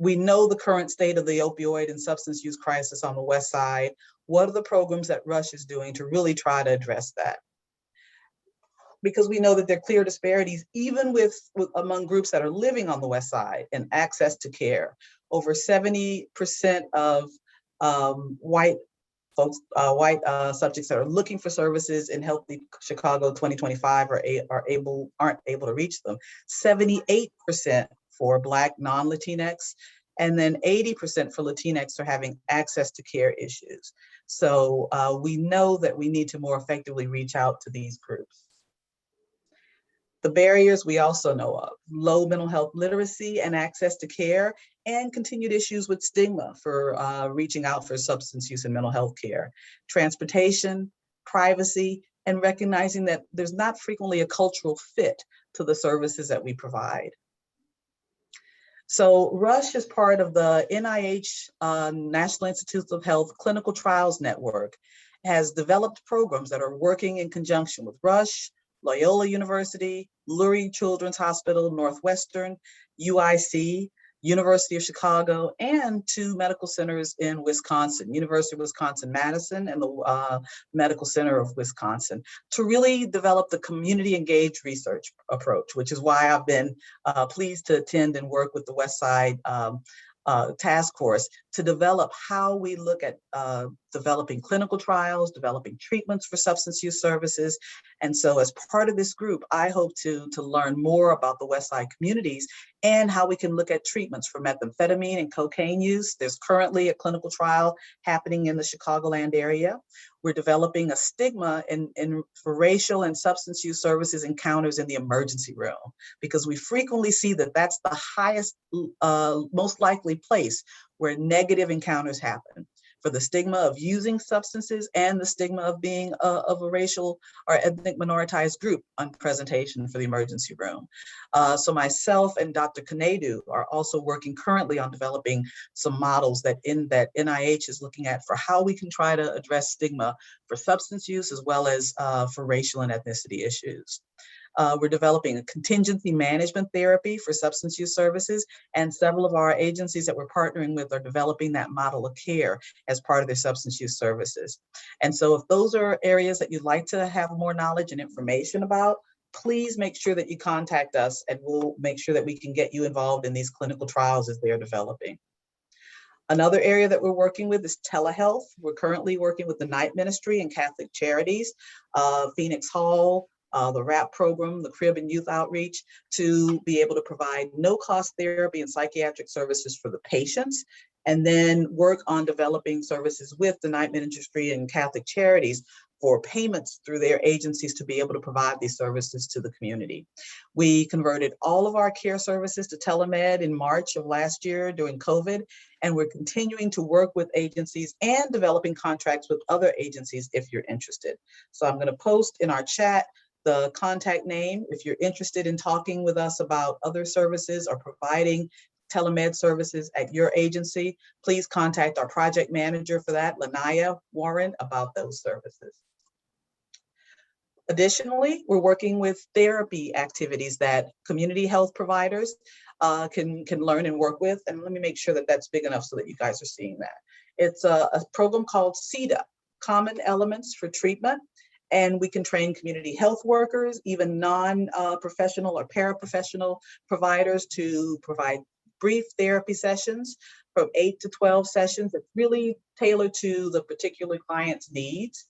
We know the current state of the opioid and substance use crisis on the West Side. What are the programs that Rush is doing to really try to address that? because we know that there are clear disparities, even with among groups that are living on the West Side and access to care. Over 70% of white folks, white subjects that are looking for services in Healthy Chicago 2025 aren't able to reach them. 78% for Black non-Latinx, and then 80% for Latinx are having access to care issues. So we know that we need to more effectively reach out to these groups. The barriers we also know of: low mental health literacy and access to care, and continued issues with stigma for reaching out for substance use and mental health care, transportation, privacy, and recognizing that there's not frequently a cultural fit to the services that we provide. So RUSH is part of the NIH National Institutes of Health Clinical Trials Network, has developed programs that are working in conjunction with RUSH, Loyola University, Lurie Children's Hospital, Northwestern, UIC, University of Chicago, and 2 medical centers in Wisconsin, University of Wisconsin-Madison and the Medical Center of Wisconsin, to really develop the community engaged research approach, which is why I've been pleased to attend and work with the West Side task force to develop how we look at developing clinical trials, developing treatments for substance use services. And so as part of this group, I hope to learn more about the West Side communities and how we can look at treatments for methamphetamine and cocaine use. There's currently a clinical trial happening in the Chicagoland area. We're developing a stigma for racial and substance use services encounters in the emergency room, because we frequently see that that's the highest, most likely place where negative encounters happen, for the stigma of using substances and the stigma of being of a racial or ethnic minoritized group on presentation for the emergency room. So myself and Dr. Kanedu are also working currently on developing some models that NIH is looking at for how we can try to address stigma for substance use as well as for racial and ethnicity issues. We're developing a contingency management therapy for substance use services, and several of our agencies that we're partnering with are developing that model of care as part of their substance use services. And so if those are areas that you'd like to have more knowledge and information about, please make sure that you contact us, and we'll make sure that we can get you involved in these clinical trials as they're developing. Another area that we're working with is telehealth. We're currently working with the Night Ministry and Catholic Charities, Phoenix Hall, the RAP program, the Crib and Youth Outreach, to be able to provide no-cost therapy and psychiatric services for the patients, and then work on developing services with the Night Ministry and Catholic Charities for payments through their agencies to be able to provide these services to the community. We converted all of our care services to telemed in March of last year during COVID, and we're continuing to work with agencies and developing contracts with other agencies if you're interested. So I'm going to post in our chat the contact name if you're interested in talking with us about other services or providing telemed services at your agency. Please contact our project manager for that, Lanaya Warren, about those services. Additionally, we're working with therapy activities that community health providers can learn and work with. And let me make sure that that's big enough so that you guys are seeing that. It's a program called CEDA, Common Elements for Treatment. And we can train community health workers, even non-professional or paraprofessional providers, to provide brief therapy sessions from 8 to 12 sessions that really tailor to the particular client's needs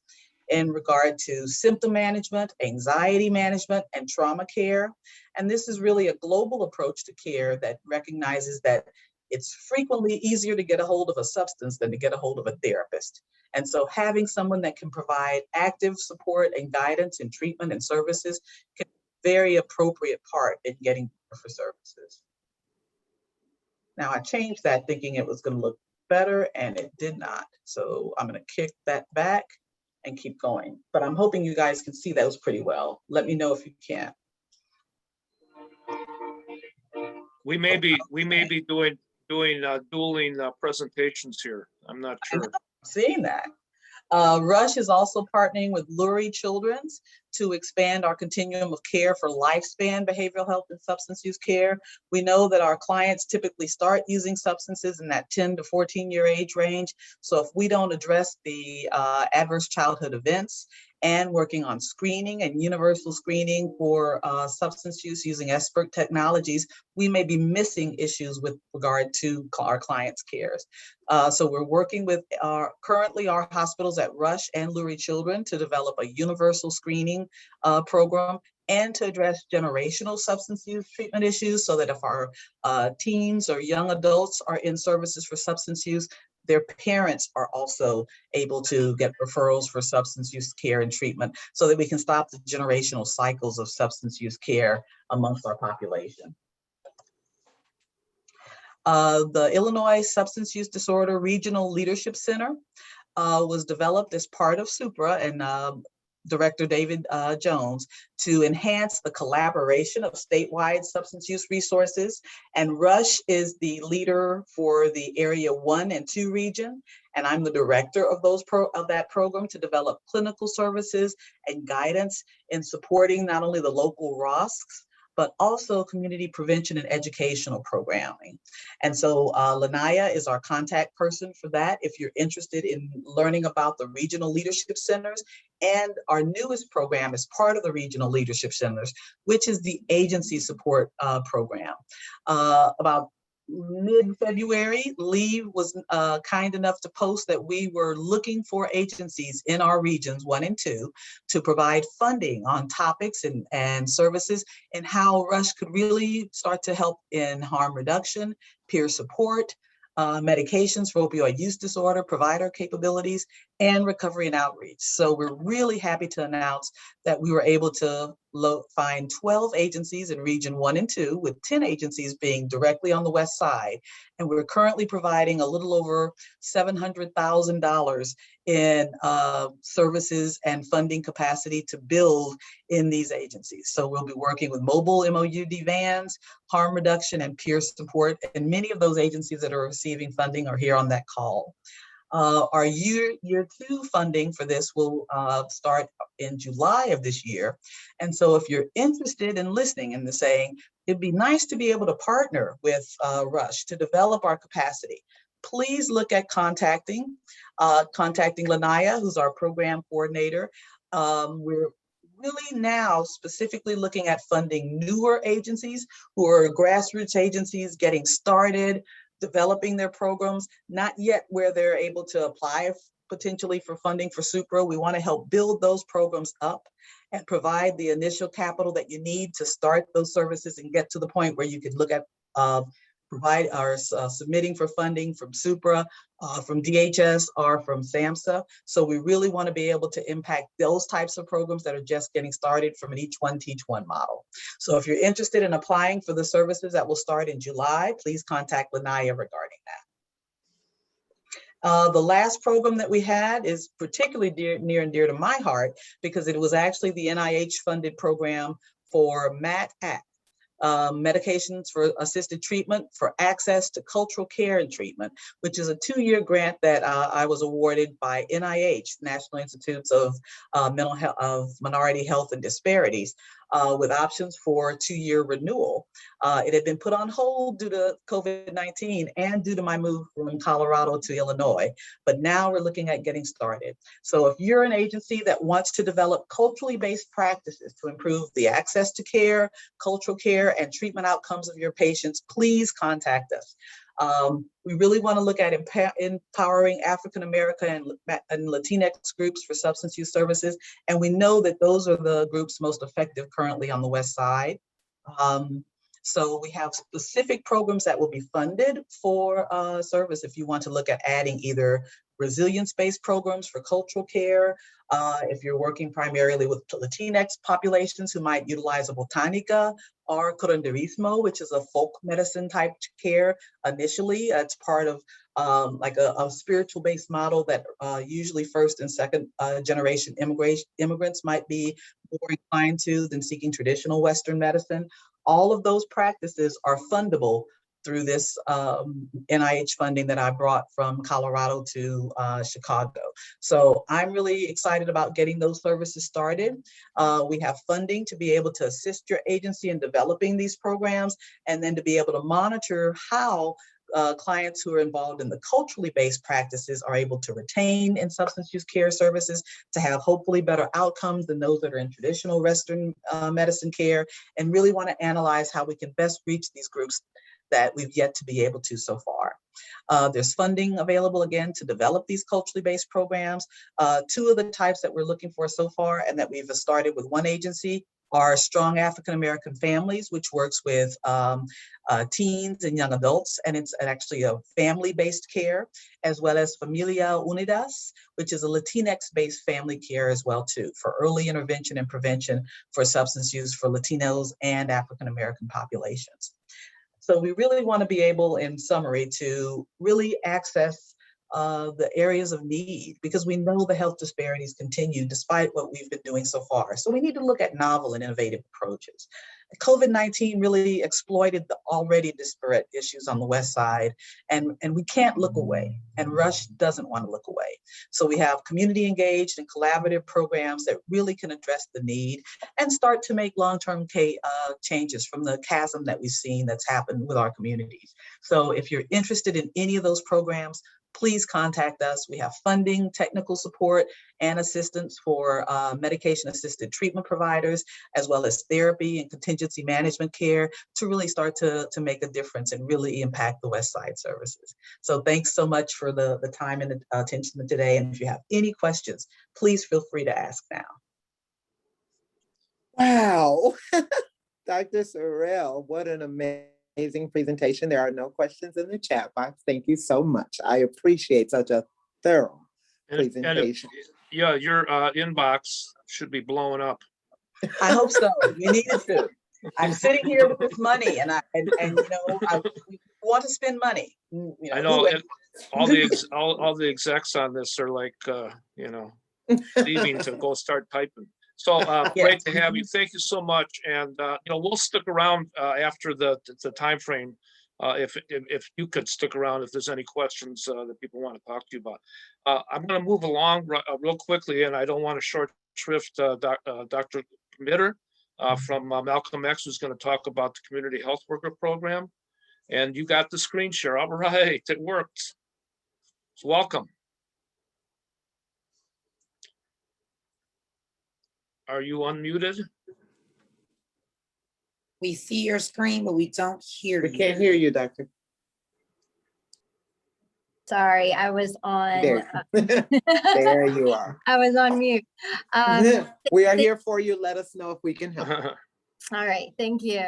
in regard to symptom management, anxiety management, and trauma care. And this is really a global approach to care that recognizes that it's frequently easier to get a hold of a substance than to get a hold of a therapist. And so having someone that can provide active support and guidance and treatment and services can be a very appropriate part in getting for services. Now I changed that thinking it was going to look better, and it did not. So I'm going to kick that back and keep going. But I'm hoping you guys can see those pretty well. Let me know if you can. We may be doing dueling presentations here. I'm not sure. I'm seeing that. RUSH is also partnering with Lurie Children's to expand our continuum of care for lifespan behavioral health and substance use care. We know that our clients typically start using substances in that 10 to 14-year age range. So if we don't address the adverse childhood events and working on screening and universal screening for substance use using expert technologies, we may be missing issues with regard to our clients' cares. So we're working with currently our hospitals at Rush and Lurie Children to develop a universal screening program and to address generational substance use treatment issues, so that if our teens or young adults are in services for substance use, their parents are also able to get referrals for substance use care and treatment, so that we can stop the generational cycles of substance use care amongst our population. The Illinois Substance Use Disorder Regional Leadership Center was developed as part of SUPRA and Director David Jones to enhance the collaboration of statewide substance use resources. And Rush is the leader for the Area 1 and 2 region. And I'm the director of that program to develop clinical services and guidance in supporting not only the local ROSCs, but also community prevention and educational programming. And so Lanaya is our contact person for that if you're interested in learning about the regional leadership centers. And our newest program is part of the regional leadership centers, which is the agency support program. About mid-February, Lee was kind enough to post that we were looking for agencies in our regions 1 and 2 to provide funding on topics and services and how Rush could really start to help in harm reduction, peer support, medications for opioid use disorder, provider capabilities, and recovery and outreach. So we're really happy to announce that we were able to find 12 agencies in region 1 and 2, with 10 agencies being directly on the west side. And we're currently providing a little over $700,000 in services and funding capacity to build in these agencies. So we'll be working with mobile MOUD vans, harm reduction, and peer support. And many of those agencies that are receiving funding are here on that call. Our year 2 funding for this will start in July of this year. And so if you're interested in listening and saying, it'd be nice to be able to partner with Rush to develop our capacity, please look at contacting Lanaya, who's our program coordinator. We're really now specifically looking at funding newer agencies who are grassroots agencies getting started, developing their programs, not yet where they're able to apply potentially for funding for SUPRA. We want to help build those programs up and provide the initial capital that you need to start those services and get to the point where you could look at submitting for funding from SUPRA, from DHS, or from SAMHSA. So we really want to be able to impact those types of programs that are just getting started from an each one teach one model. So if you're interested in applying for the services that will start in July, please contact Lanaya regarding that. The last program that we had is particularly near and dear to my heart because it was actually the NIH funded program for MAT-ACT. Medications for assisted treatment for access to cultural care and treatment, which is a 2-year grant that I was awarded by NIH, National Institutes of Mental Health, of Minority Health and Disparities, with options for 2-year renewal. It had been put on hold due to COVID-19 and due to my move from Colorado to Illinois, but now we're looking at getting started. So if you're an agency that wants to develop culturally based practices to improve the access to care, cultural care, and treatment outcomes of your patients, please contact us. We really want to look at empowering African American and Latinx groups for substance use services. And we know that those are the groups most effective currently on the West Side. So we have specific programs that will be funded for service if you want to look at adding either resilience-based programs for cultural care, if you're working primarily with Latinx populations who might utilize a botanica or curanderismo, which is a folk medicine type care initially. It's part of like a spiritual-based model that usually first and second generation immigrants might be more inclined to than seeking traditional Western medicine. All of those practices are fundable through this NIH funding that I brought from Colorado to Chicago. So I'm really excited about getting those services started. We have funding to be able to assist your agency in developing these programs and then to be able to monitor how clients who are involved in the culturally based practices are able to retain in substance use care services, to have hopefully better outcomes than those that are in traditional Western medicine care, and really want to analyze how we can best reach these groups that we've yet to be able to so far. There's funding available again to develop these culturally based programs. Two of the types that we're looking for so far and that we've started with one agency are Strong African American Families, which works with teens and young adults, and it's actually a family-based care, as well as Familia Unidas, which is a Latinx-based family care as well too, for early intervention and prevention for substance use for Latinos and African American populations. So we really want to be able, in summary, to really access the areas of need, because we know the health disparities continue despite what we've been doing so far. So we need to look at novel and innovative approaches. COVID-19 really exploited the already disparate issues on the West Side, and we can't look away, and Rush doesn't want to look away. So we have community engaged and collaborative programs that really can address the need and start to make long-term changes from the chasm that we've seen that's happened with our communities. So if you're interested in any of those programs, please contact us. We have funding, technical support, and assistance for medication-assisted treatment providers, as well as therapy and contingency management care to really start to make a difference and really impact the West Side services. So thanks so much for the time and the attention today. And if you have any questions, please feel free to ask now. Wow. Dr. Sorrell, what an amazing presentation. There are no questions in the chat box. Thank you so much. I appreciate such a thorough presentation. Yeah, your inbox should be blowing up. I hope so. We need it to. I'm sitting here with this money, and you know, we want to spend money. You know, I know all the execs on this are like, you know, leaving to go start typing. So great to have you. Thank you so much. And you know, we'll stick around after the time frame. If you could stick around, if there's any questions that people want to talk to you about. I'm going to move along real quickly, and I don't want to short shrift Dr. Mitter from Malcolm X, who's going to talk about the community health worker program. And you got the screen share. All right, it worked. So welcome. Are you unmuted? We see your screen, but we don't hear you. We can't hear you, Doctor. Sorry, I was on. There you are. I was on mute. We are here for you. Let us know if we can help. All right, thank you.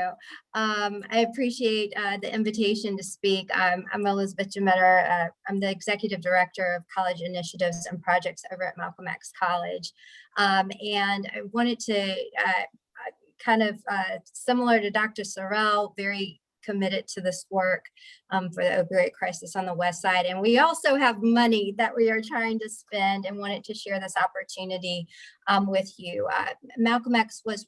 I appreciate the invitation to speak. I'm Elizabeth Demeter. I'm the Executive Director of College Initiatives and Projects over at Malcolm X College. And I wanted to kind of similar to Dr. Sorrell, very committed to this work for the opioid crisis on the West Side. And we also have money that we are trying to spend and wanted to share this opportunity with you. Malcolm X was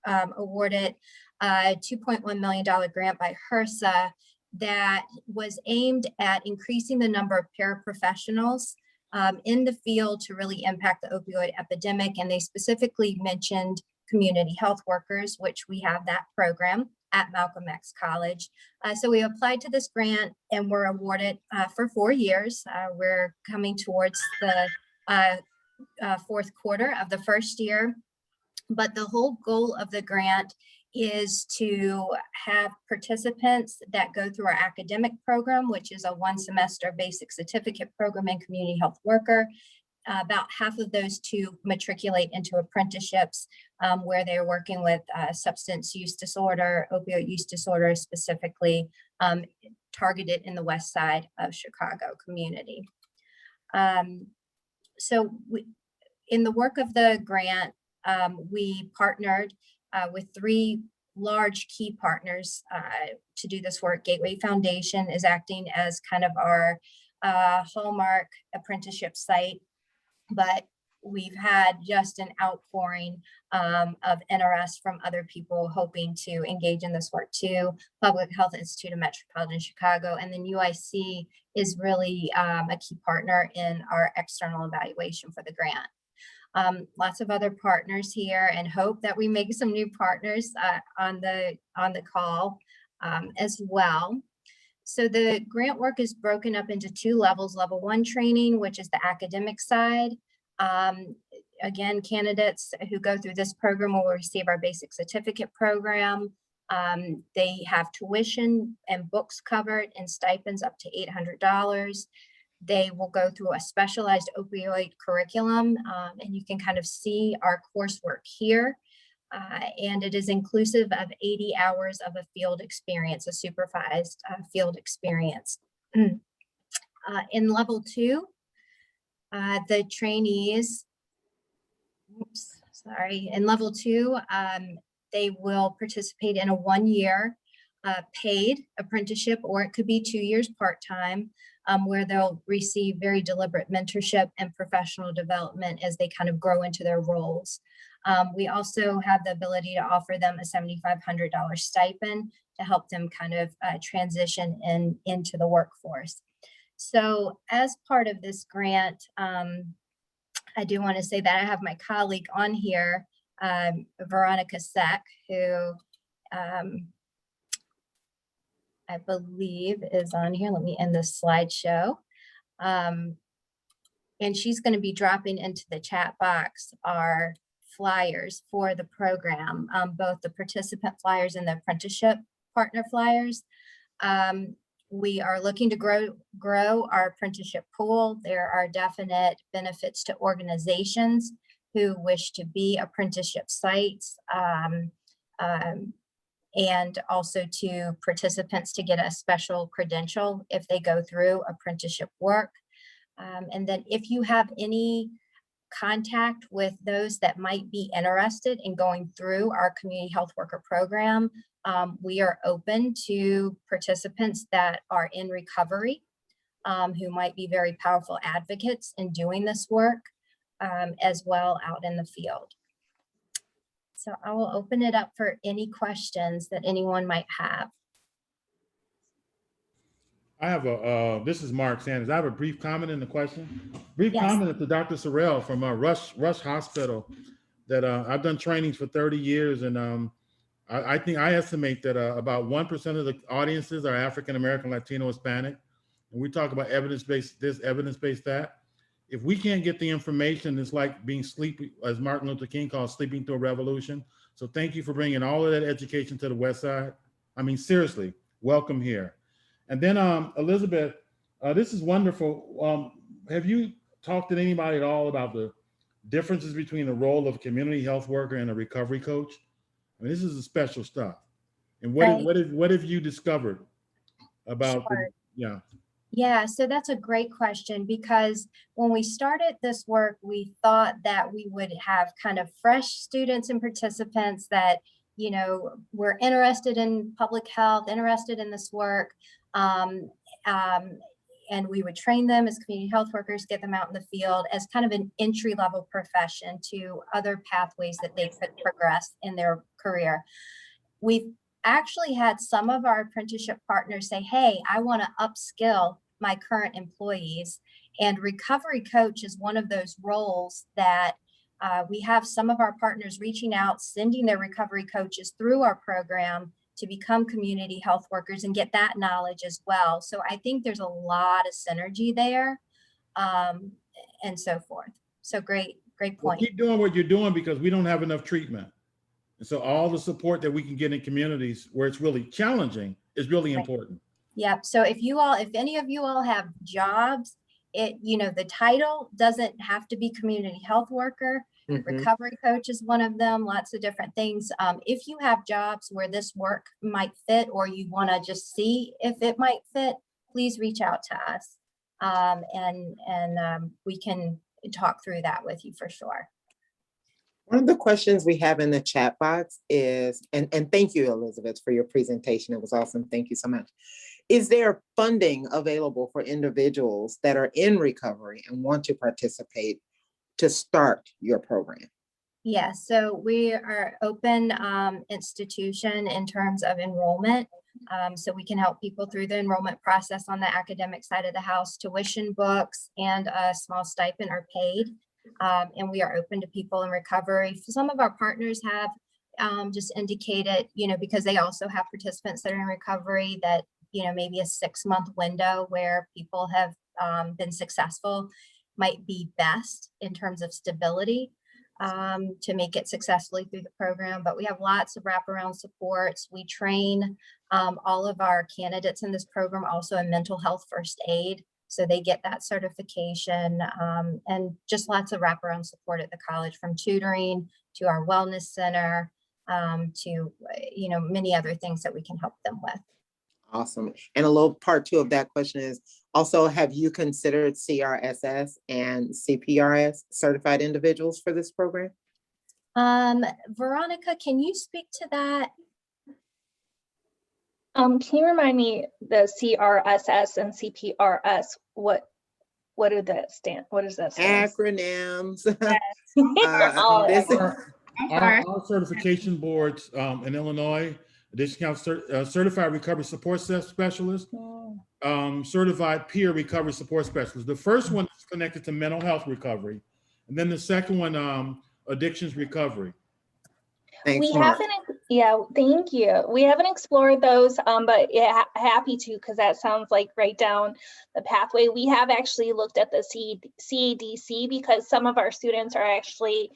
awarded a $2.1 million grant by HRSA that was aimed at increasing the number of paraprofessionals in the field to really impact the opioid epidemic. And they specifically mentioned community health workers, which we have that program at Malcolm X College. So we applied to this grant and were awarded for 4 years. We're coming towards the fourth quarter of the first year. But the whole goal of the grant is to have participants that go through our academic program, which is a 1-semester basic certificate program in community health worker. About half of those to matriculate into apprenticeships where they're working with substance use disorder, opioid use disorder, specifically targeted in the West Side of Chicago community. So in the work of the grant, we partnered with 3 large key partners to do this work. Gateway Foundation is acting as kind of our hallmark apprenticeship site, but we've had just an outpouring of interest from other people hoping to engage in this work too. Public Health Institute of Metropolitan Chicago, and then UIC is really a key partner in our external evaluation for the grant. Lots of other partners here, and hope that we make some new partners on the call as well. So the grant work is broken up into 2 levels. Level 1 training, which is the academic side. Again, candidates who go through this program will receive our basic certificate program. They have tuition and books covered and stipends up to $800. They will go through a specialized opioid curriculum, and you can kind of see our coursework here. And it is inclusive of 80 hours of a field experience, a supervised field experience. In level 2, the trainees, in level 2, they will participate in a 1-year paid apprenticeship, or it could be 2 years part-time, where they'll receive very deliberate mentorship and professional development as they kind of grow into their roles. We also have the ability to offer them a $7,500 stipend to help them kind of transition into the workforce. So as part of this grant, I do want to say that I have my colleague on here, Veronica Seck, who I believe is on here. Let me end this slideshow. And she's going to be dropping into the chat box our flyers for the program, both the participant flyers and the apprenticeship partner flyers. We are looking to grow our apprenticeship pool. There are definite benefits to organizations who wish to be apprenticeship sites, and also to participants to get a special credential if they go through apprenticeship work. And then if you have any contact with those that might be interested in going through our community health worker program, we are open to participants that are in recovery, who might be very powerful advocates in doing this work, as well out in the field. So I will open it up for any questions that anyone might have. I have this is Mark Sanders. I have a brief comment in the question. Brief Yes. comment to Dr. Sorrell from Rush Hospital that I've done trainings for 30 years. And I think I estimate that about 1% of the audiences are African-American, Latino, Hispanic. And we talk about evidence-based this, evidence-based that. If we can't get the information, it's like being sleepy, as Martin Luther King called sleeping through a revolution. So thank you for bringing all of that education to the West Side. I mean, seriously, welcome here. And then Elizabeth, this is wonderful. Have you talked to anybody at all about the differences between the role of a community health worker and a recovery coach? I mean, this is the special stuff. And what have you discovered about? Sure. Yeah. Yeah, so that's a great question, because when we started this work, we thought that we would have kind of fresh students and participants that, you know, were interested in public health, interested in this work. And we would train them as community health workers, get them out in the field as kind of an entry-level profession to other pathways that they could progress in their career. We've actually had some of our apprenticeship partners say, hey, I want to upskill my current employees. And recovery coach is one of those roles that we have some of our partners reaching out, sending their recovery coaches through our program to become community health workers and get that knowledge as well. So I think there's a lot of synergy there, and so forth. So great point. Well, keep doing what you're doing, because we don't have enough treatment. And so all the support that we can get in communities where it's really challenging is really important. Yep. So if any of you all have jobs, the title doesn't have to be community health worker. Recovery coach is one of them, lots of different things. If you have jobs where this work might fit, or you want to just see if it might fit, please reach out to us. And we can talk through that with you for sure. One of the questions we have in the chat box is, and thank you, Elizabeth, for your presentation. It was awesome. Thank you so much. Is there funding available for individuals that are in recovery and want to participate to start your program? Yes, so we are open institution in terms of enrollment. So we can help people through the enrollment process on the academic side of the house. Tuition, books, and a small stipend are paid. And we are open to people in recovery. Some of our partners have just indicated, because they also have participants that are in recovery, that maybe a 6-month window where people have been successful might be best in terms of stability to make it successfully through the program. But we have lots of wraparound supports. We train all of our candidates in this program also in mental health first aid. So they get that certification and just lots of wraparound support at the college, from tutoring to our wellness center to, many other things that we can help them with. Awesome. And a little part 2 of that question is also, have you considered CRSS and CPRS certified individuals for this program? Veronica, can you speak to that? Can you remind me the CRSS and CPRS, what do that stand? What does that stand? Acronyms. Our certification boards in Illinois, additional certified recovery support specialist, certified peer recovery support specialist. The first one is connected to mental health recovery, and then the second one, addictions recovery. Thanks, We Mark. haven't, yeah, thank you. We haven't explored those, but yeah, happy to, because that sounds like right down the pathway. We have actually looked at the CADC because some of our students are actually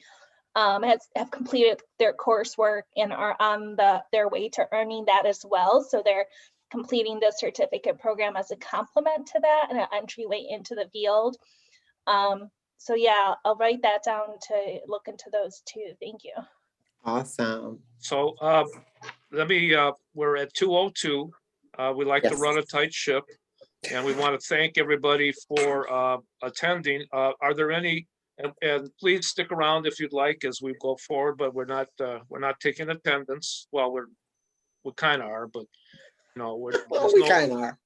have completed their coursework and are on their way to earning that as well. So they're completing the certificate program as a complement to that and an entryway into the field. So yeah, I'll write that down to look into those too. Thank you. Awesome. So we're at 2:02. We like to run a tight ship, and we want to thank everybody for attending. Are there any, and please stick around if you'd like as we go forward, but we're not taking attendance. Well, we kind of are, but we kind of are.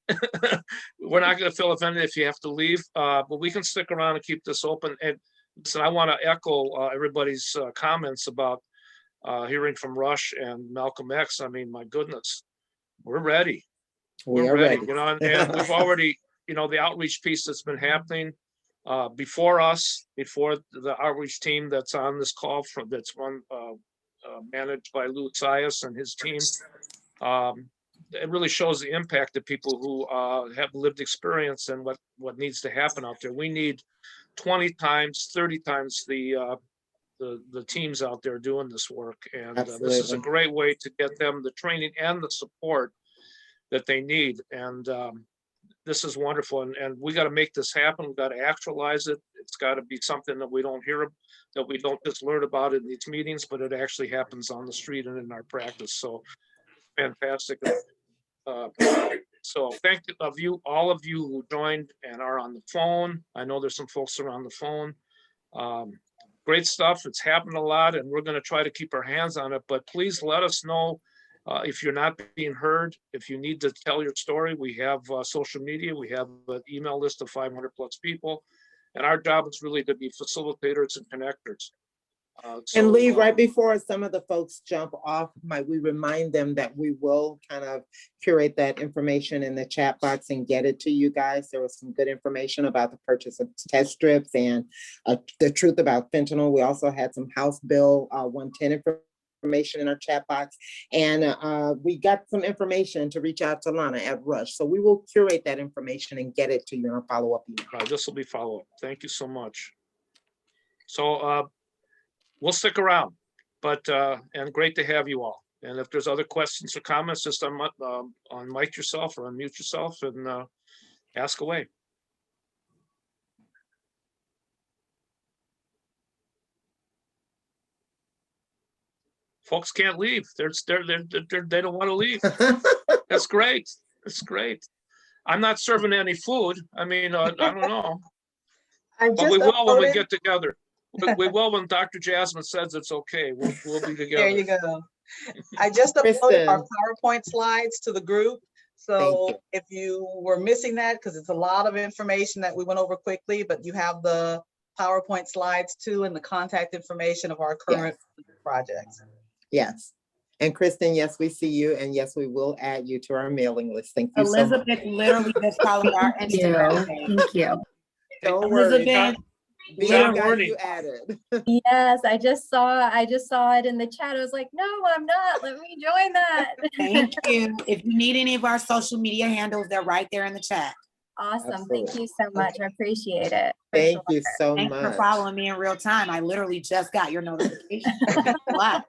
We're not going to feel offended if you have to leave, but we can stick around and keep this open. And listen, I want to echo everybody's comments about hearing from Rush and Malcolm X. I mean, my goodness, we're ready. We're ready. And we've already, the outreach piece that's been happening before us, before the outreach team that's on this call that's run managed by Lou Sias and his team. It really shows the impact of people who have lived experience and what needs to happen out there. We need 20 times, 30 times the teams out there doing this work. And this is a great way to get them the training and the support that they need. And this is wonderful. And we got to make this happen. We got to actualize it. It's got to be something that we don't hear, that we don't just learn about in these meetings, but it actually happens on the street and in our practice. So fantastic. So thank you, all of you who joined and are on the phone. I know there's some folks who are on the phone. Great stuff. It's happened a lot, and we're going to try to keep our hands on it. But please let us know if you're not being heard. If you need to tell your story, we have social media. We have an email list of 500 plus people, and our job is really to be facilitators and connectors. And Lee, right before some of the folks jump off, might we remind them that we will kind of curate that information in the chat box and get it to you guys. There was some good information about the purchase of test strips and the truth about fentanyl. We also had some House Bill 110 information in our chat box. And we got some information to reach out to Lana at Rush. So we will curate that information and get it to you in our follow-up email. This will be follow-up. Thank you so much. So we'll stick around, but and great to have you all. And if there's other questions or comments, just on mic yourself or unmute yourself and ask away. Folks can't leave. They don't want to leave. That's great. That's great. I'm not serving any food. I mean, I don't know. But we will when we get together. We will when Dr. Jasmine says it's okay. We'll be together. There you go. I just uploaded our PowerPoint slides to the group. So if you were missing that, because it's a lot of information that we went over quickly, but you have the PowerPoint slides too and the contact information of our current projects. Yes. And Kristen, yes, we see you. And yes, we will add you to our mailing list. Thank you Elizabeth so much. literally just followed our Instagram page. Thank you. Don't worry. Elizabeth, Vito got Warning. you added. Yes, I just saw it in the chat. I was like, no, I'm not. Let me join that. Thank you. If you need any of our social media handles, they're right there in the chat. Awesome. Thank Absolutely. you so much. I appreciate it. for Thank sure. you so Thanks for much. following me in real time. I literally just got your notification. Thanks a lot.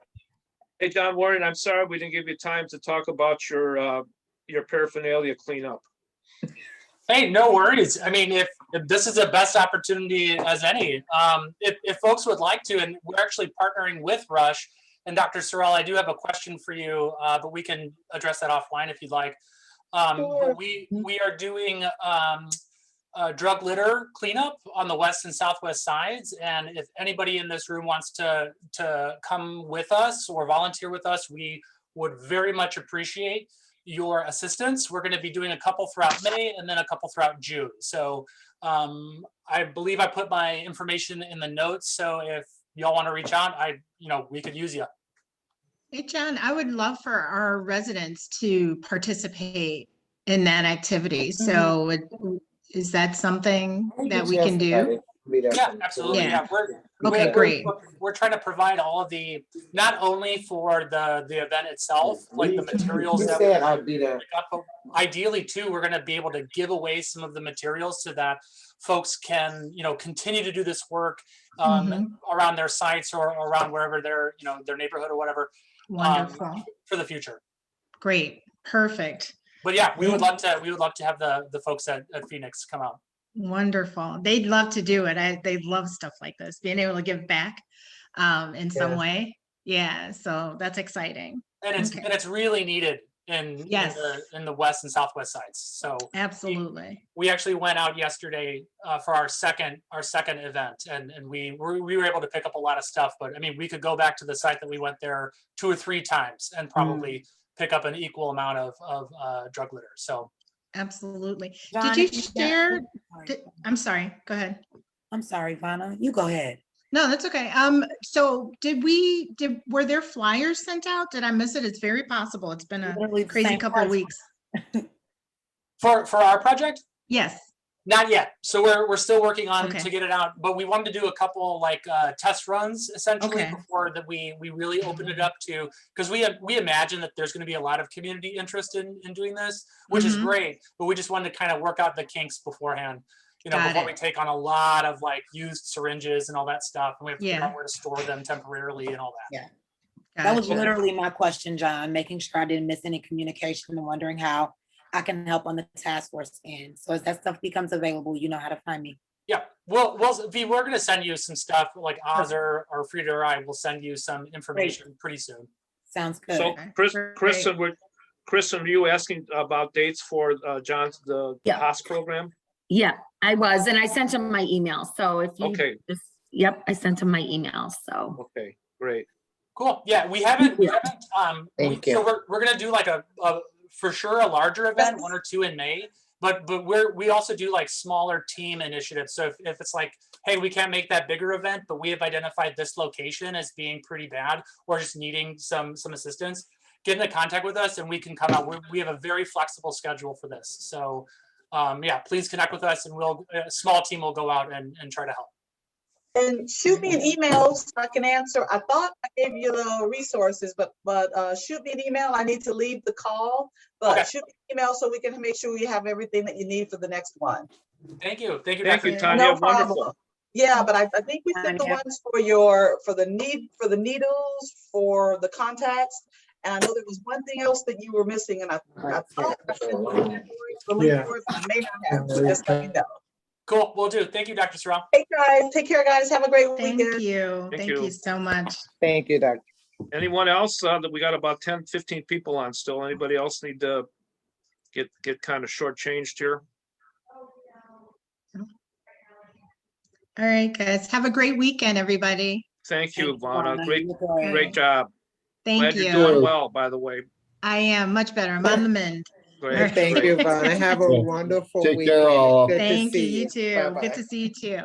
Hey, John Warren, I'm sorry we didn't give you time to talk about your paraphernalia cleanup. Hey, no worries. I mean, if this is the best opportunity as any, if folks would like to, and we're actually partnering with Rush, and Dr. Sorrell, I do have a question for you, but we can address that offline if you'd like. But we are doing drug litter cleanup on the west and southwest sides, and if anybody in this room wants to come with us or volunteer with us, we would very much appreciate your assistance. We're going to be doing a couple throughout May and then a couple throughout June. So I believe I put my information in the notes. So if y'all want to reach out, we could use you. Hey, John, I would love for our residents to participate in that activity. So is that something that we can do? Yeah, absolutely. Yeah. We're Great. We're trying to provide all of the, not only for the event itself, like the materials that said I'd be there. but ideally too, we're going to be able to give away some of the materials so that folks can, continue to do this work around their sites or around wherever their neighborhood or whatever. Wonderful. For the future. Great. Perfect. But yeah, we would love to have the folks at Phoenix come out. Wonderful. They'd love to do it. They love stuff like this, being able to give back in some way. Yeah. So that's exciting. And it's really needed in the west and southwest sides. So absolutely. We actually went out yesterday for our second event, and we were able to pick up a lot of stuff. But I mean, we could go back to the site that we went there 2 or 3 times and probably pick up an equal amount of drug litter. So absolutely. John, did you share? I'm sorry. Go ahead. I'm sorry, Vanna. You go ahead. No, that's okay. So were there flyers sent out? Did I miss it? It's very possible. It's been a crazy couple of weeks. For our project? Yes. Not yet. So we're still working on to get it out, but we wanted to do a couple test runs essentially before that we really opened it up to, because we imagine that there's going to be a lot of community interest in doing this, which is great, but we just wanted to kind of work out the kinks beforehand. Before we take on a lot of used syringes and all that stuff, and we have to figure out where to store them temporarily and all that. Yeah. That was literally my question, John, making sure I didn't miss any communication and wondering how I can help on the task force end. So as that stuff becomes available, you know how to find me. Yeah, well, V, we're going to send you some stuff, like Oz or Frida or I will send you some information pretty soon. Sounds good. So Kristen, were you asking about dates for John's the HOS program? Yeah, I was, and I sent him my email. So if you just, I sent him my email. So okay, great. Cool. Yeah, we haven't so we're gonna do a for sure a larger event, 1 or 2 in May. But we also do smaller team initiatives. So if it's hey, we can't make that bigger event, but we have identified this location as being pretty bad or just needing some assistance, get into contact with us and we can come out. We have a very flexible schedule for this. So please connect with us and a small team will go out and try to help. And shoot me an email so I can answer. I thought I gave you the resources, but shoot me an email. I need to leave the call, but shoot me an email so we can make sure we have everything that you need for the next one. Thank you. Thank you, Dr. Tanya. No wonderful. problem. Yeah, but I think we sent the ones for the needles, for the contacts. And I know there was one thing else that you were missing, and I thought I sent the link for it, but I may not have. So just let me know. Cool, will do. Thank you, Dr. Sorrell. Hey guys, take care, guys. Have a great weekend. Thank you. Thank you so much. Thank you, Doctor. Anyone else that we got about 10, 15 people on still? Anybody else need to get kind of shortchanged here? All right, guys. Have a great weekend, everybody. Thank you, Vanna. Great job. Thank Glad you. You're doing well, by the way. I am much better. I'm on the mend. Great. Thank you, Vanna. Have a wonderful Take weekend. care, all. Good to Thank you. see You too. Bye-bye. Good to see you too.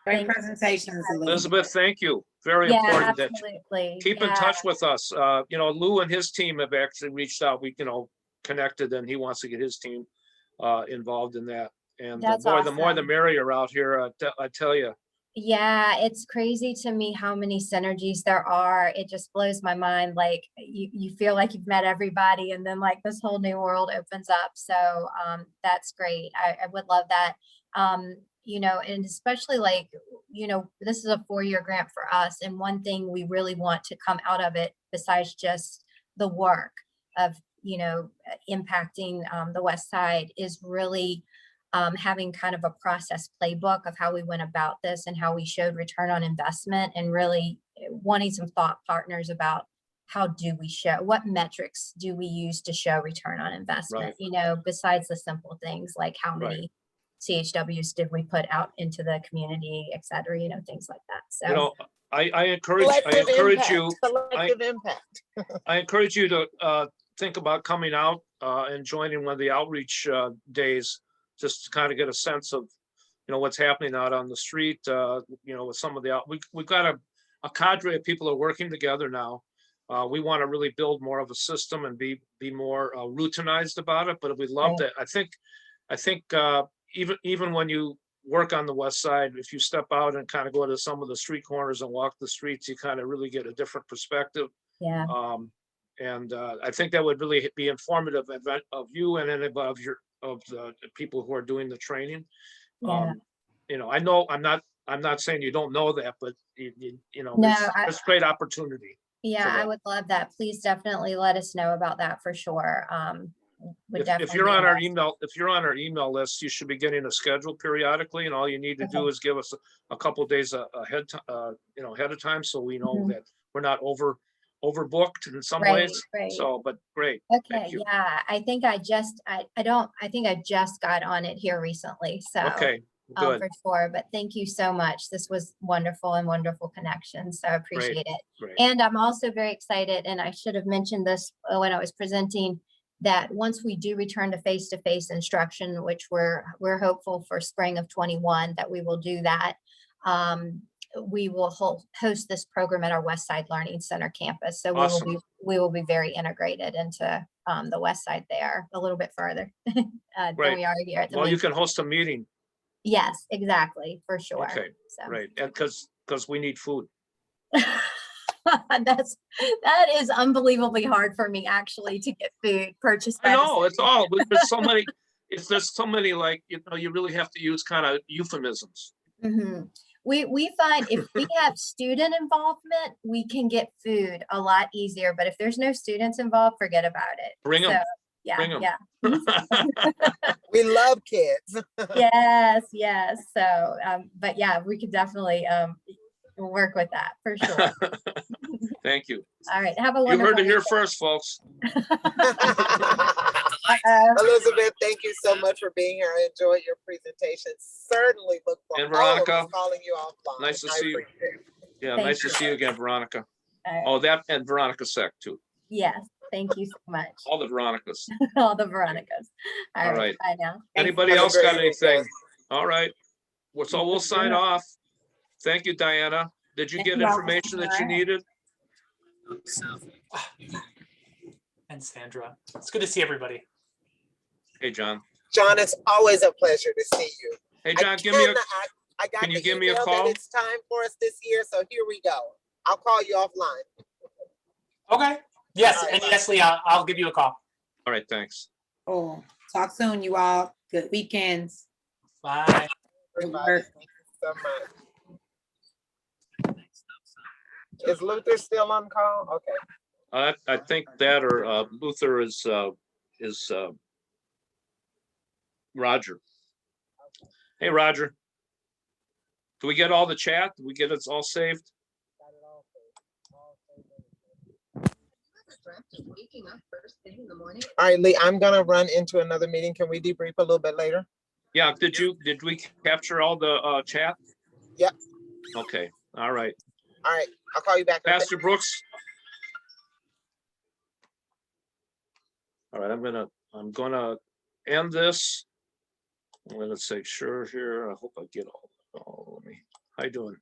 Great presentations, Elizabeth, thank you. Very important that absolutely. keep in touch with us. Lou and his team have actually reached out. We, connected, and he wants to get his team involved in that. And That's boy, the more the awesome. merrier out here. I tell you, Yeah, it's crazy to me how many synergies there are. It just blows my mind. Like you feel like you've met everybody and then like this whole new world opens up. So that's great. I would love that. And especially like, this is a 4-year grant for us. And one thing we really want to come out of it, besides just the work of, impacting the West Side, is really having kind of a process playbook of how we went about this and how we showed return on investment, and really wanting some thought partners about how do we show, what metrics do we use to show return on investment, besides the simple things like how many CHWs did we put out into the community, et cetera, things like that. So, I encourage you, Collective impact. I encourage you to think about coming out and joining one of the outreach days, just to kind of get a sense of, what's happening out on the street, with some of the, we've got a cadre of people that are working together now. We want to really build more of a system and be more routinized about it, but we love that. I think even when you work on the West Side, if you step out and kind of go to some of the street corners and walk the streets, you kind of really get a different perspective. Yeah. And I think that would really be informative of you and then of the people who are doing the training. Yeah. I know I'm not saying you don't know that, but it's great opportunity. Yeah, I would love that. Please definitely let us know about that for sure. If you're on our email list, you should be getting a schedule periodically, and all you need to do is give us a couple of days ahead of time, so we know that we're not overbooked in some ways. Right. So, but great. Okay. Thank you. Yeah, I think I just got on it here recently. So okay, good. for sure. But thank you so much. This was wonderful connection. So I appreciate it. Great. And I'm also very excited, and I should have mentioned this when I was presenting, that once we do return to face-to-face instruction, which we're hopeful for spring of 21, that we will do that. We will host this program at our West Side Learning Center campus. So awesome. we will be very integrated into the West Side there, a little bit further than we are here at the you can host a meeting. Yes, exactly, for sure. Okay, so. Right. And because we need food. That is unbelievably hard for me actually to get food purchased. I know it's all, there's so many, there's so many, like, you really have to use kind of euphemisms. Mm-hmm. We find if we have student involvement, we can get food a lot easier, but if there's no students involved, forget about it. Bring them. Yeah, Bring 'em. yeah. We love kids. Yes. So, but yeah, we could definitely work with that for sure. Thank you. All right. Have a wonderful You heard it here weekend. first, folks. Elizabeth, thank you so much for being here. I enjoyed your presentation. Certainly look for And Veronica, all of us calling you offline. nice to see you. Yeah, Thank nice you. to see you again, Veronica. Right. Oh, that and Veronica Sec too. Yes. Thank you so much. All the Veronicas. All the Veronicas. All right. Bye now. Thanks. Anybody else got anything? All right. So we'll sign off. Thank you, Diana. Did you Thank get you all. information that you needed? And Sandra, it's good to see everybody. Hey, John. John, it's always a pleasure to see you. Hey, John, give me a. I got Can you the give me a email call? that it's time for us this year, so here we go. I'll call you offline. Okay. Yes, All right, and bye. yes, Lee, I'll give you a call. All right, thanks. Oh, talk soon, you all. Good weekends. Bye. Everybody, thank you so much. Is Luther still on call? Okay. I think that or Luther is Roger. Hey, Roger. Do we get all the chat? Do we get it all saved? All right, Lee, I'm gonna run into another meeting. Can we debrief a little bit later? Yeah, did we capture all the chat? Yep. Okay, all right. All right, I'll call you back. Pastor Brooks. All right, I'm gonna end this. I'm gonna say sure here. I hope I get all let me. How you doing?